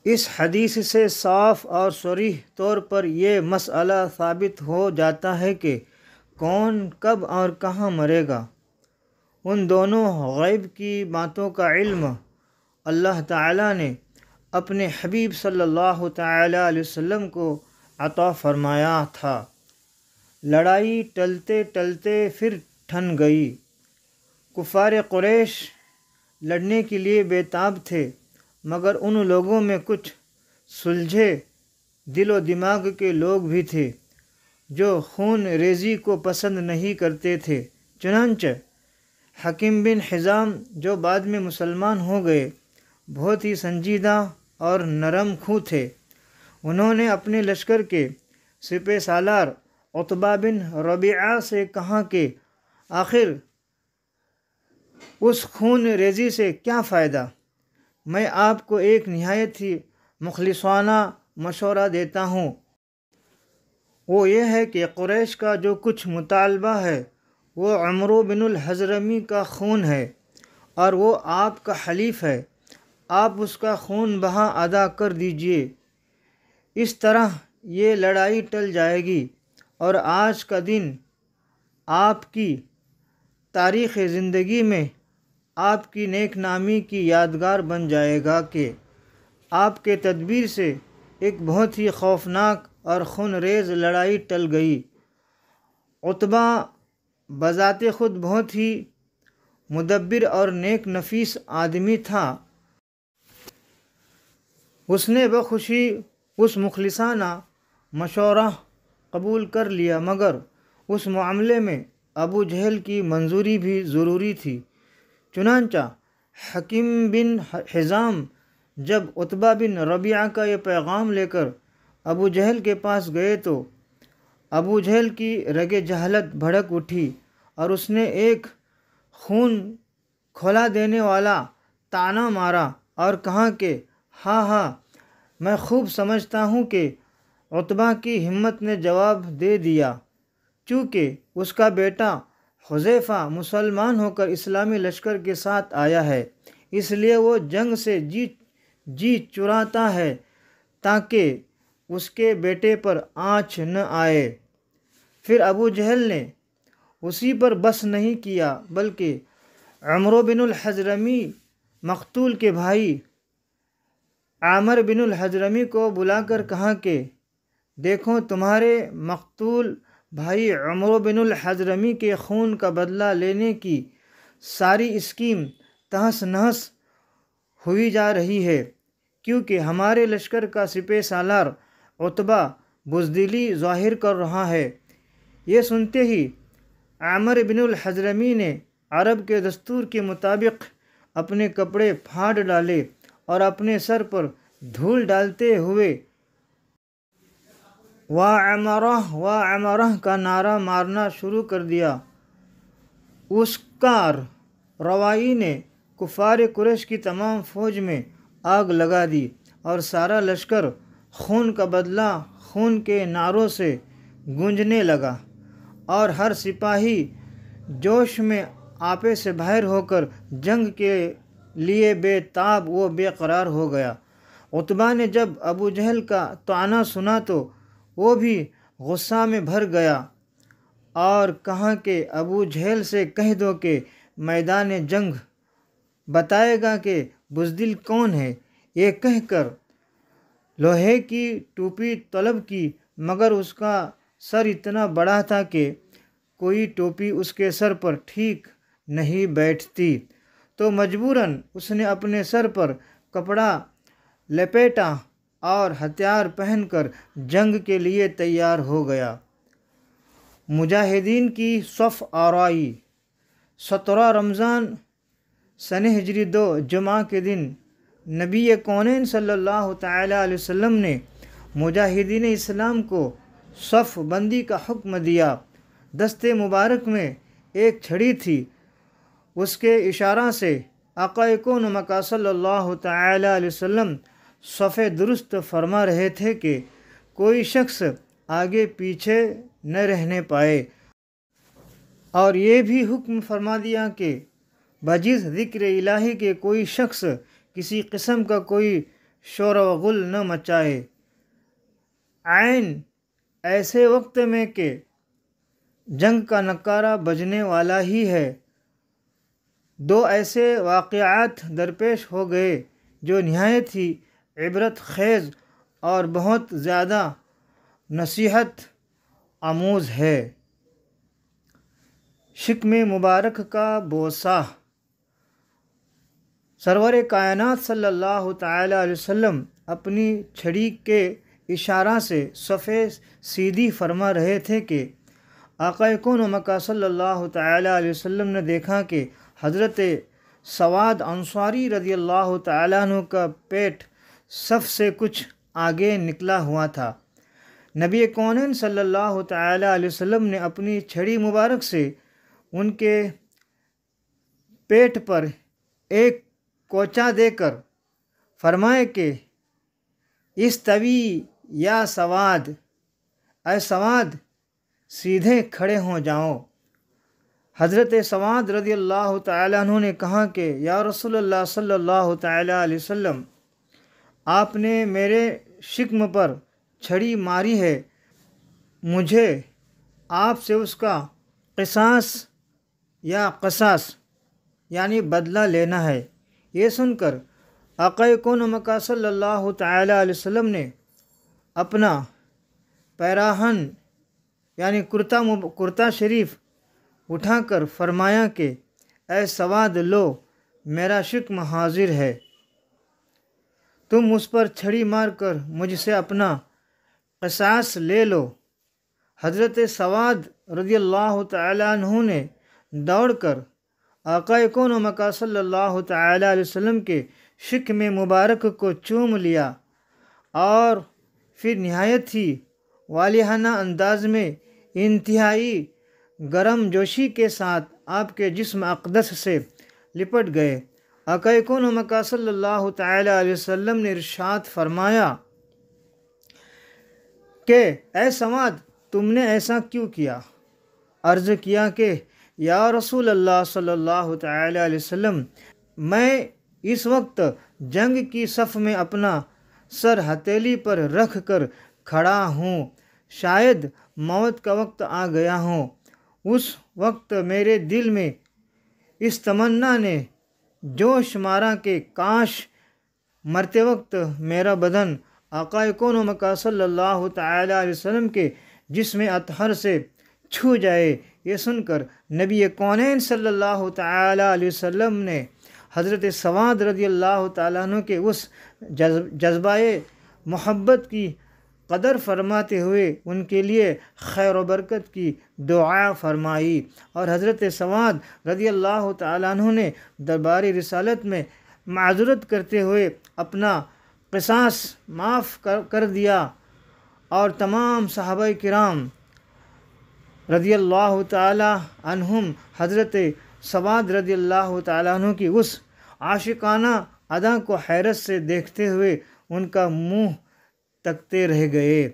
اس حدیث سے صاف اور صریح طور پر یہ مسئلہ ثابت ہو جاتا ہے کہ کون کب اور کہاں مرے گا، ان دونوں غیب کی باتوں کا علم اللہ تعالیٰ نے اپنے حبیب صلی اللہ تعالی علیہ وسلم کو عطا فرمایا تھا۔ لڑائی ٹلتے ٹلتے پھر ٹھن گئی۔ کفار قریش لڑنے کے لیے بےتاب تھے، مگر ان لوگوں میں کچھ سلجھے دل و دماغ کے لوگ بھی تھے جو خون ریزی کو پسند نہیں کرتے تھے۔ چنانچہ حکیم بن حزام جو بعد میں مسلمان ہو گئے بہت ہی سنجیدہ اور نرم خو تھے۔ انہوں نے اپنے لشکر کے سپہ سالار عتبہ بن ربیعہ سے کہا کہ آخر اس خون ریزی سے کیا فائدہ؟ میں آپ کو ایک نہایت ہی مخلصانہ مشورہ دیتا ہوں، وہ یہ ہے کہ قریش کا جو کچھ مطالبہ ہے وہ عمرو بن الحضرمی کا خون ہے اور وہ آپ کا حلیف ہے، آپ اس کا خون بہا ادا کر دیجئے۔ اس طرح یہ لڑائی ٹل جائے گی اور آج کا دن آپ کی تاریخ زندگی میں آپ کی نیک نامی کی یادگار بن جائے گا کہ آپ کے تدبیر سے ایک بہت ہی خوفناک اور خون ریز لڑائی ٹل گئی۔ عتبہ بذات خود بہت ہی مدبر اور نیک نفیس آدمی تھا۔ اس نے بخوشی اس مخلصانہ مشورہ قبول کر لیا، مگر اس معاملے میں ابو جہل کی منظوری بھی ضروری تھی۔ چنانچہ حکیم بن حزام جب عتبہ بن ربیعہ کا یہ پیغام لے کر ابو جہل کے پاس گئے تو ابو جہل کی رگ جہالت بھڑک اٹھی اور اس نے ایک خون کھولا دینے والا طعنہ مارا اور کہا کہ ہاں ہاں، میں خوب سمجھتا ہوں کہ عتبہ کی ہمت نے جواب دے دیا، چونکہ اس کا بیٹا حذیفہ مسلمان ہو کر اسلامی لشکر کے ساتھ آیا ہے، اس لیے وہ جنگ سے جی چراتا ہے تاکہ اس کے بیٹے پر آنچ نہ آئے۔ پھر ابو جہل نے اسی پر بس نہیں کیا بلکہ عمرو بن الحضرمی مقتول کے بھائی عامر بن الحضرمی کو بلا کر کہا کہ دیکھو، تمہارے مقتول بھائی عمرو بن الحضرمی کے خون کا بدلہ لینے کی ساری اسکیم تہس نہس ہوئی جا رہی ہے، کیونکہ ہمارے لشکر کا سپہ سالار عتبہ بزدلی ظاہر کر رہا ہے۔ یہ سنتے ہی عامر بن الحضرمی نے عرب کے دستور کے مطابق اپنے کپڑے پھاڑ ڈالے اور اپنے سر پر دھول ڈالتے ہوئے وَعَمَرَهْ وَعَمَرَهْ کا نعرہ مارنا شروع کر دیا۔ اس کار روائی نے کفار قریش کی تمام فوج میں آگ لگا دی اور سارا لشکر خون کا بدلہ خون کے نعروں سے گونجنے لگا، اور ہر سپاہی جوش میں آپے سے باہر ہو کر جنگ کے لیے بے تاب و بے قرار ہو گیا۔ عتبہ نے جب ابو جہل کا طعنہ سنا تو وہ بھی غصہ میں بھر گیا اور کہا کہ ابو جہل سے کہہ دو کہ میدان جنگ بتائے گا کہ بزدل کون ہے۔ یہ کہہ کر لوہے کی ٹوپی طلب کی، مگر اس کا سر اتنا بڑا تھا کہ کوئی ٹوپی اس کے سر پر ٹھیک نہیں بیٹھتی، تو مجبوراً اس نے اپنے سر پر کپڑا لپیٹا اور ہتھیار پہن کر جنگ کے لیے تیار ہو گیا۔ مجاہدین کی صف آرائی۔ 17 رمضان سنہ ہجری 2 جمعہ کے دن نبی کونین صلی اللہ تعالیٰ علیہ وسلم نے مجاہدین اسلام کو صف بندی کا حکم دیا۔ دست مبارک میں ایک چھڑی تھی، اس کے اشارہ سے آقا کون مکہ صلی اللہ تعالیٰ علیہ وسلم صف درست فرما رہے تھے کہ کوئی شخص آگے پیچھے نہ رہنے پائے، اور یہ بھی حکم فرما دیا کہ بجز ذکر الہی کے کوئی شخص کسی قسم کا کوئی شور و غل نہ مچائے۔ عین ایسے وقت میں کہ جنگ کا نکارہ بجنے والا ہی ہے، 2 ایسے واقعات درپیش ہو گئے جو نہایت ہی عبرت خیز اور بہت زیادہ نصیحت آموز ہے۔ شکم مبارک کا بوسہ۔ سرور کائنات صلی اللہ تعالیٰ علیہ وسلم اپنی چھڑی کے اشارہ سے صفیں سیدھی فرما رہے تھے کہ آقا کون مکہ صلی اللہ تعالیٰ علیہ وسلم نے دیکھا کہ حضرت سواد انصاری رضی اللہ تعالیٰ عنہ کا پیٹ صف سے کچھ آگے نکلا ہوا تھا۔ نبی کونین صلی اللہ تعالیٰ علیہ وسلم نے اپنی چھڑی مبارک سے ان کے پیٹ پر ایک کوچہ دے کر فرمائے کہ استوی یا سواد، اے سواد سیدھے کھڑے ہو جاؤ۔ حضرت سواد رضی اللہ تعالیٰ عنہ نے کہا کہ یا رسول اللہ صلی اللہ تعالیٰ علیہ وسلم، آپ نے میرے شکم پر چھڑی ماری ہے، مجھے آپ سے اس کا قصاص یا قصاص یعنی بدلہ لینا ہے۔ یہ سن کر آقا کون مکہ صلی اللہ تعالیٰ علیہ وسلم نے اپنا پیراہن یعنی کرتا شریف اٹھا کر فرمایا کہ اے سواد، لو میرا شکم حاضر ہے، تم اس پر چھڑی مار کر مجھ سے اپنا قصاص لے لو۔ حضرت سواد رضی اللہ تعالیٰ عنہ نے دوڑ کر آقا کون مکہ صلی اللہ تعالیٰ علیہ وسلم کے شکم مبارک کو چوم لیا اور پھر نہایت ہی والہانہ انداز میں انتہائی گرم جوشی کے ساتھ آپ کے جسم اقدس سے لپٹ گئے۔ آقا کون و مکا صلی اللہ تعالی علیہ وسلم نے ارشاد فرمایا کہ اے سواد، تم نے ایسا کیوں کیا؟ عرض کیا کہ یا رسول اللہ صلی اللہ تعالی علیہ وسلم، میں اس وقت جنگ کی صف میں اپنا سر ہتھیلی پر رکھ کر کھڑا ہوں، شاید موت کا وقت آ گیا ہو۔ اس وقت میرے دل میں اس تمنا نے جوش مارا کہ کاش مرتے وقت میرا بدن آقا کون و مکا صلی اللہ تعالی علیہ وسلم کے جسم اطہر سے چھو جائے۔ یہ سن کر نبی کونین صلی اللہ تعالی علیہ وسلم نے حضرت سواد رضی اللہ تعالیٰ عنہ کے اس جذبہ محبت کی قدر فرماتے ہوئے ان کے لیے خیر و برکت کی دعا فرمائی، اور حضرت سواد رضی اللہ تعالیٰ عنہ نے دربار رسالت میں معذرت کرتے ہوئے اپنا قصاص معاف کر دیا، اور تمام صحابہ کرام رضی اللہ تعالیٰ عنہم حضرت سواد رضی اللہ تعالیٰ عنہ کی اس عاشقانہ ادا کو حیرت سے دیکھتے ہوئے ان کا منہ تکتے رہ گئے۔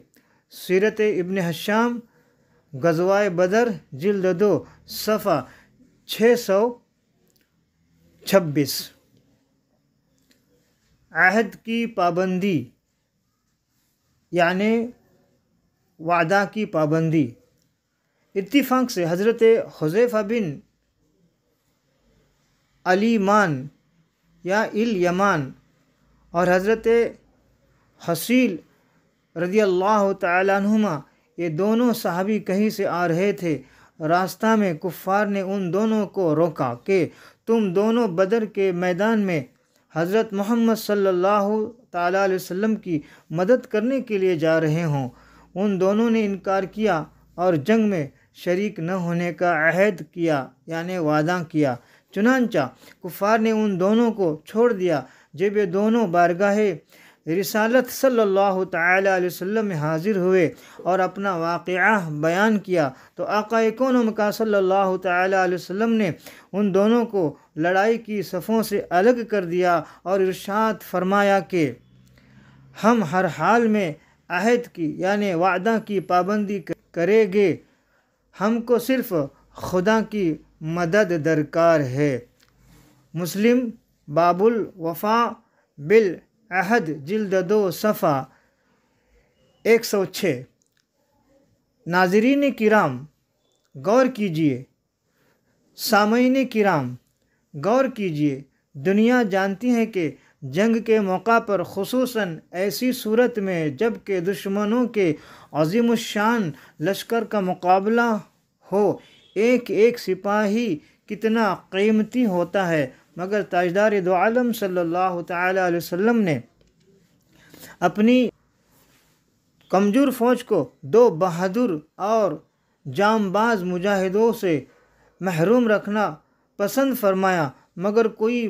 سیرت ابن ہشام غزوہ بدر جلد 2 صفحہ 626۔ عہد کی پابندی یعنی وعدہ کی پابندی۔ اتفاق سے حضرت حذیفہ بن الیمان یا الیمان اور حضرت حصیل رضی اللہ تعالیٰ عنہما، یہ دونوں صحابی کہیں سے آ رہے تھے۔ راستہ میں کفار نے ان دونوں کو روکا کہ تم دونوں بدر کے میدان میں حضرت محمد صلی اللہ تعالیٰ علیہ وسلم کی مدد کرنے کے لیے جا رہے ہوں۔ ان دونوں نے انکار کیا اور جنگ میں شریک نہ ہونے کا عہد کیا یعنی وعدہ کیا۔ چنانچہ کفار نے ان دونوں کو چھوڑ دیا۔ جب یہ دونوں بارگاہ رسالت صلی اللہ تعالی علیہ وسلم میں حاضر ہوئے اور اپنا واقعہ بیان کیا تو آقا کون و مکا صلی اللہ تعالی علیہ وسلم نے ان دونوں کو لڑائی کی صفوں سے الگ کر دیا اور ارشاد فرمایا کہ ہم ہر حال میں عہد کی یعنی وعدہ کی پابندی کریں گے، ہم کو صرف خدا کی مدد درکار ہے۔ مسلم باب الوفاء بالعہد جلد 2 صفحہ 106۔ ناظرین کرام غور کیجئے، سامعین کرام غور کیجئے، دنیا جانتی ہے کہ جنگ کے موقع پر خصوصاً ایسی صورت میں جب کہ دشمنوں کے عظیم الشان لشکر کا مقابلہ ہو، ایک ایک سپاہی کتنا قیمتی ہوتا ہے، مگر تاجدار دو عالم صلی اللہ تعالی علیہ وسلم نے اپنی کمزور فوج کو 2 بہادر اور جانباز مجاہدوں سے محروم رکھنا پسند فرمایا، مگر کوئی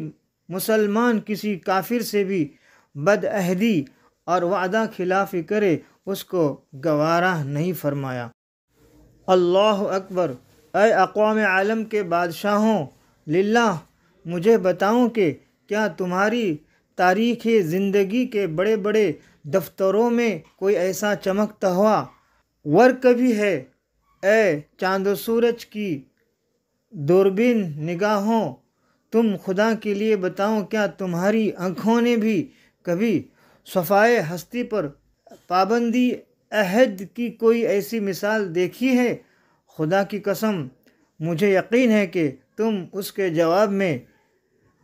مسلمان کسی کافر سے بھی بدعہدی اور وعدہ خلافی کرے اس کو گوارا نہیں فرمایا۔ اللہ اکبر! اے اقوام عالم کے بادشاہوں، للہ مجھے بتاؤ کہ کیا تمہاری تاریخ زندگی کے بڑے بڑے دفتروں میں کوئی ایسا چمکتا ہوا ورق بھی ہے؟ اے چاند و سورج کی دوربین نگاہوں، تم خدا کے لیے بتاؤ کیا تمہاری آنکھوں نے بھی کبھی صفائے ہستی پر پابندی عہد کی کوئی ایسی مثال دیکھی ہے؟ خدا کی قسم مجھے یقین ہے کہ تم اس کے جواب میں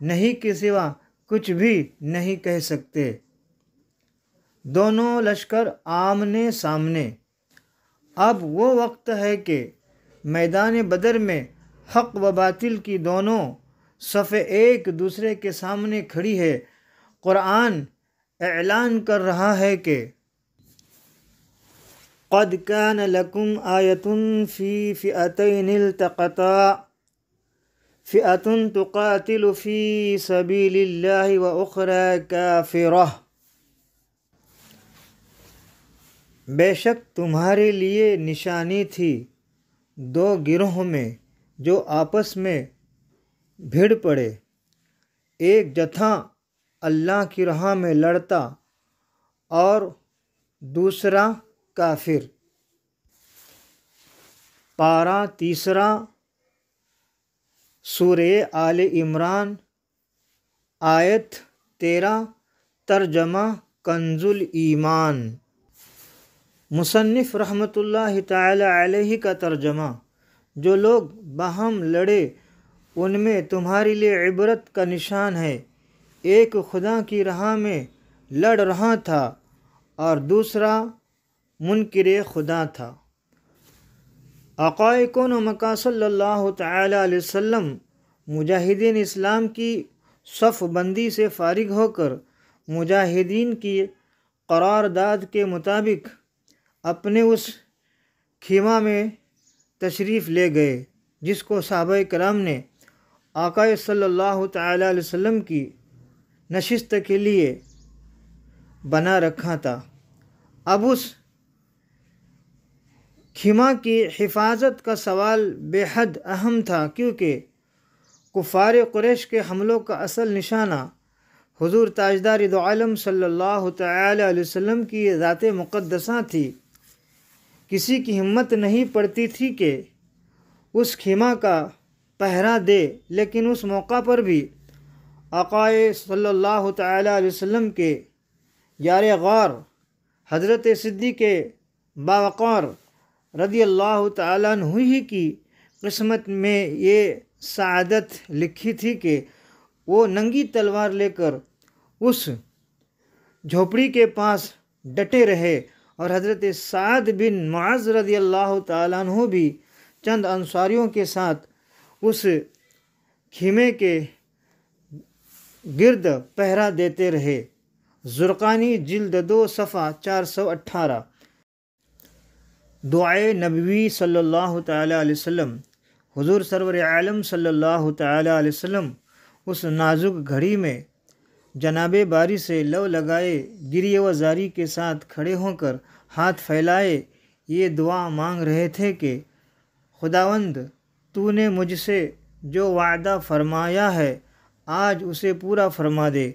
نہیں کے سوا کچھ بھی نہیں کہہ سکتے۔ دونوں لشکر آمنے سامنے۔ اب وہ وقت ہے کہ میدان بدر میں حق و باطل کی دونوں صفیں ایک دوسرے کے سامنے کھڑی ہے۔ قرآن اعلان کر رہا ہے کہ قد كان لكم آية في فئتين التقتا فئة تقاتل في سبيل الله وأخرى كافرة بے شک تمہارے لیے نشانی تھی دو گروہ میں جو آپس میں بھیڑ پڑے، ایک جتھا اللہ کی راہ میں لڑتا اور دوسرا کافر۔ پارہ تیسرا، سورہ آل عمران، آیت 13، ترجمہ کنز الایمان۔ مصنف رحمۃ اللہ تعالی علیہ کا ترجمہ: جو لوگ باہم لڑے ان میں تمہارے لیے عبرت کا نشان ہے، ایک خدا کی راہ میں لڑ رہا تھا اور دوسرا منکر خدا تھا۔ آقا کون و مکا صلی اللہ تعالی علیہ وسلم مجاہدین اسلام کی صف بندی سے فارغ ہو کر مجاہدین کی قرارداد کے مطابق اپنے اس خیمہ میں تشریف لے گئے جس کو صحابہ کرام نے آقا صلی اللہ تعالی علیہ وسلم کی نشست کے لیے بنا رکھا تھا۔ اب اس خیمہ کی حفاظت کا سوال بے حد اہم تھا، کیونکہ کفار قریش کے حملوں کا اصل نشانہ حضور تاجدار دو عالم صلی اللہ تعالی علیہ وسلم کی ذات مقدسہ تھی۔ کسی کی ہمت نہیں پڑتی تھی کہ اس خیمہ کا پہرا دے، لیکن اس موقع پر بھی آقا صلی اللہ تعالی علیہ وسلم کے یار غار حضرت صدیق باوقار رضی اللہ تعالیٰ عنہ ہی کی قسمت میں یہ سعادت لکھی تھی کہ وہ ننگی تلوار لے کر اس جھوپڑی کے پاس ڈٹے رہے، اور حضرت سعد بن معاذ رضی اللہ تعالیٰ عنہ بھی چند انصاریوں کے ساتھ اس خیمے کے گرد پہرا دیتے رہے۔ زرقانی جلد 2 صفحہ 418۔ دعائے نبوی صلی اللہ تعالی علیہ وسلم: حضور سرور عالم صلی اللہ تعالی علیہ وسلم اس نازک گھڑی میں جناب باری سے لو لگائے گریہ و زاری کے ساتھ کھڑے ہو کر ہاتھ پھیلائے یہ دعا مانگ رہے تھے کہ خداوند تو نے مجھ سے جو وعدہ فرمایا ہے آج اسے پورا فرما دے۔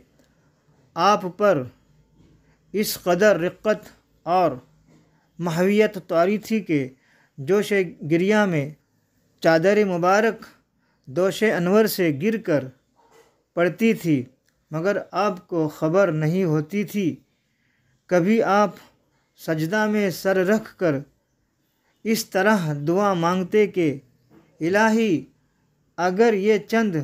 آپ پر اس قدر رقت اور محویت طاری تھی کہ جوش گریہ میں چادر مبارک دوش انور سے گر کر پڑتی تھی، مگر آپ کو خبر نہیں ہوتی تھی۔ کبھی آپ سجدہ میں سر رکھ کر اس طرح دعا مانگتے کہ الہی اگر یہ چند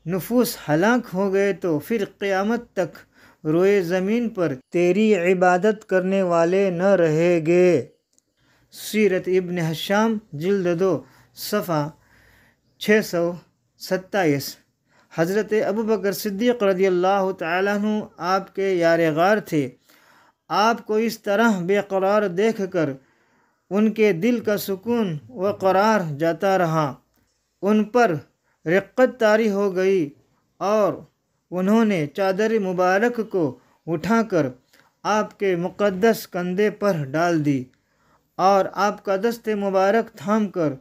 نفوس ہلاک ہو گئے تو پھر قیامت تک روئے زمین پر تیری عبادت کرنے والے نہ رہیں گے۔ سیرت ابن ہشام جلد 2 صفحہ 627۔ حضرت ابوبکر صدیق رضی اللہ تعالیٰ عنہ آپ کے یار غار تھے۔ آپ کو اس طرح بے قرار دیکھ کر ان کے دل کا سکون و قرار جاتا رہا، ان پر رقت طاری ہو گئی اور انہوں نے چادر مبارک کو اٹھا کر آپ کے مقدس کندھے پر ڈال دی اور آپ کا دست مبارک تھام کر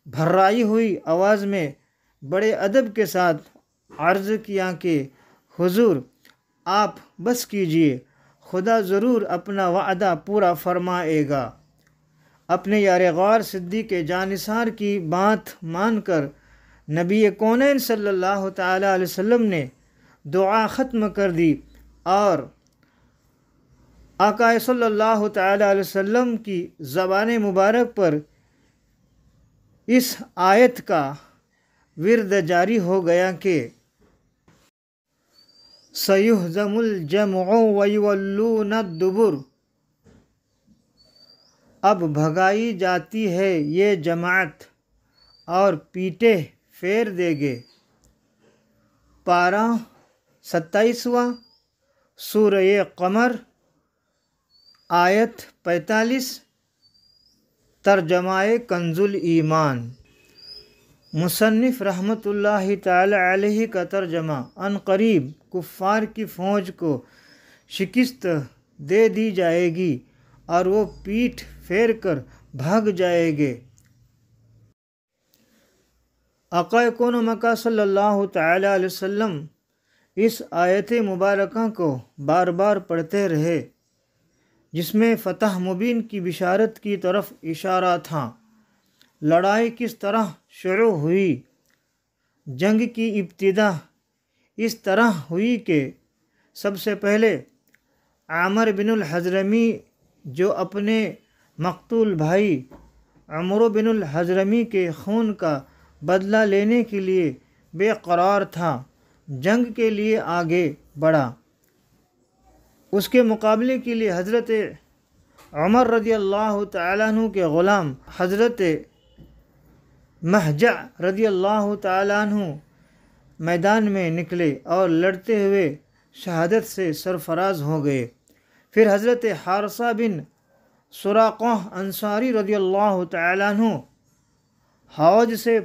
بھرائی ہوئی آواز میں بڑے ادب کے ساتھ عرض کیا کہ حضور آپ بس کیجئے، خدا ضرور اپنا وعدہ پورا فرمائے گا۔ اپنے یار غار صدیق جانثار کی بات مان کر نبی کونین صلی اللہ تعالی علیہ وسلم نے دعا ختم کر دی اور آقا صلی اللہ تعالی علیہ وسلم کی زبان مبارک پر اس آیت کا ورد جاری ہو گیا کہ سَيُهْزَمُ الْجَمْعُ وَيُوَلُّونَ الدُّبُرَ، اب بھگائی جاتی ہے یہ جماعت اور پیٹیں پھیر دے گے۔ پارہ 27واں، سورہ قمر، آیت 45، ترجمہ کنز الایمان۔ مصنف رحمۃ اللہ تعالی علیہ کا ترجمہ: ان قریب کفار کی فوج کو شکست دے دی جائے گی اور وہ پیٹھ پھیر کر بھاگ جائیں گے۔ آقا کون و مکہ صلی اللہ تعالی علیہ وسلم اس آیت مبارکہ کو بار بار پڑھتے رہے، جس میں فتح مبین کی بشارت کی طرف اشارہ تھا۔ لڑائی کس طرح شروع ہوئی؟ جنگ کی ابتدا اس طرح ہوئی کہ سب سے پہلے عامر بن الحضرمی، جو اپنے مقتول بھائی عمرو بن الحضرمی کے خون کا بدلہ لینے کے لیے بے قرار تھا، جنگ کے لیے آگے بڑھا۔ اس کے مقابلے کے لیے حضرت عمر رضی اللہ تعالیٰ عنہ کے غلام حضرت مہجع رضی اللہ تعالیٰ عنہ میدان میں نکلے اور لڑتے ہوئے شہادت سے سرفراز ہو گئے۔ پھر حضرت حارثہ بن سراقہ انصاری رضی اللہ تعالیٰ عنہ حوض سے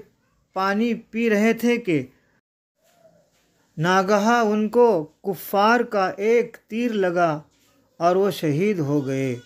پانی پی رہے تھے کہ ناگہاں ان کو کفار کا ایک تیر لگا اور وہ شہید ہو گئے۔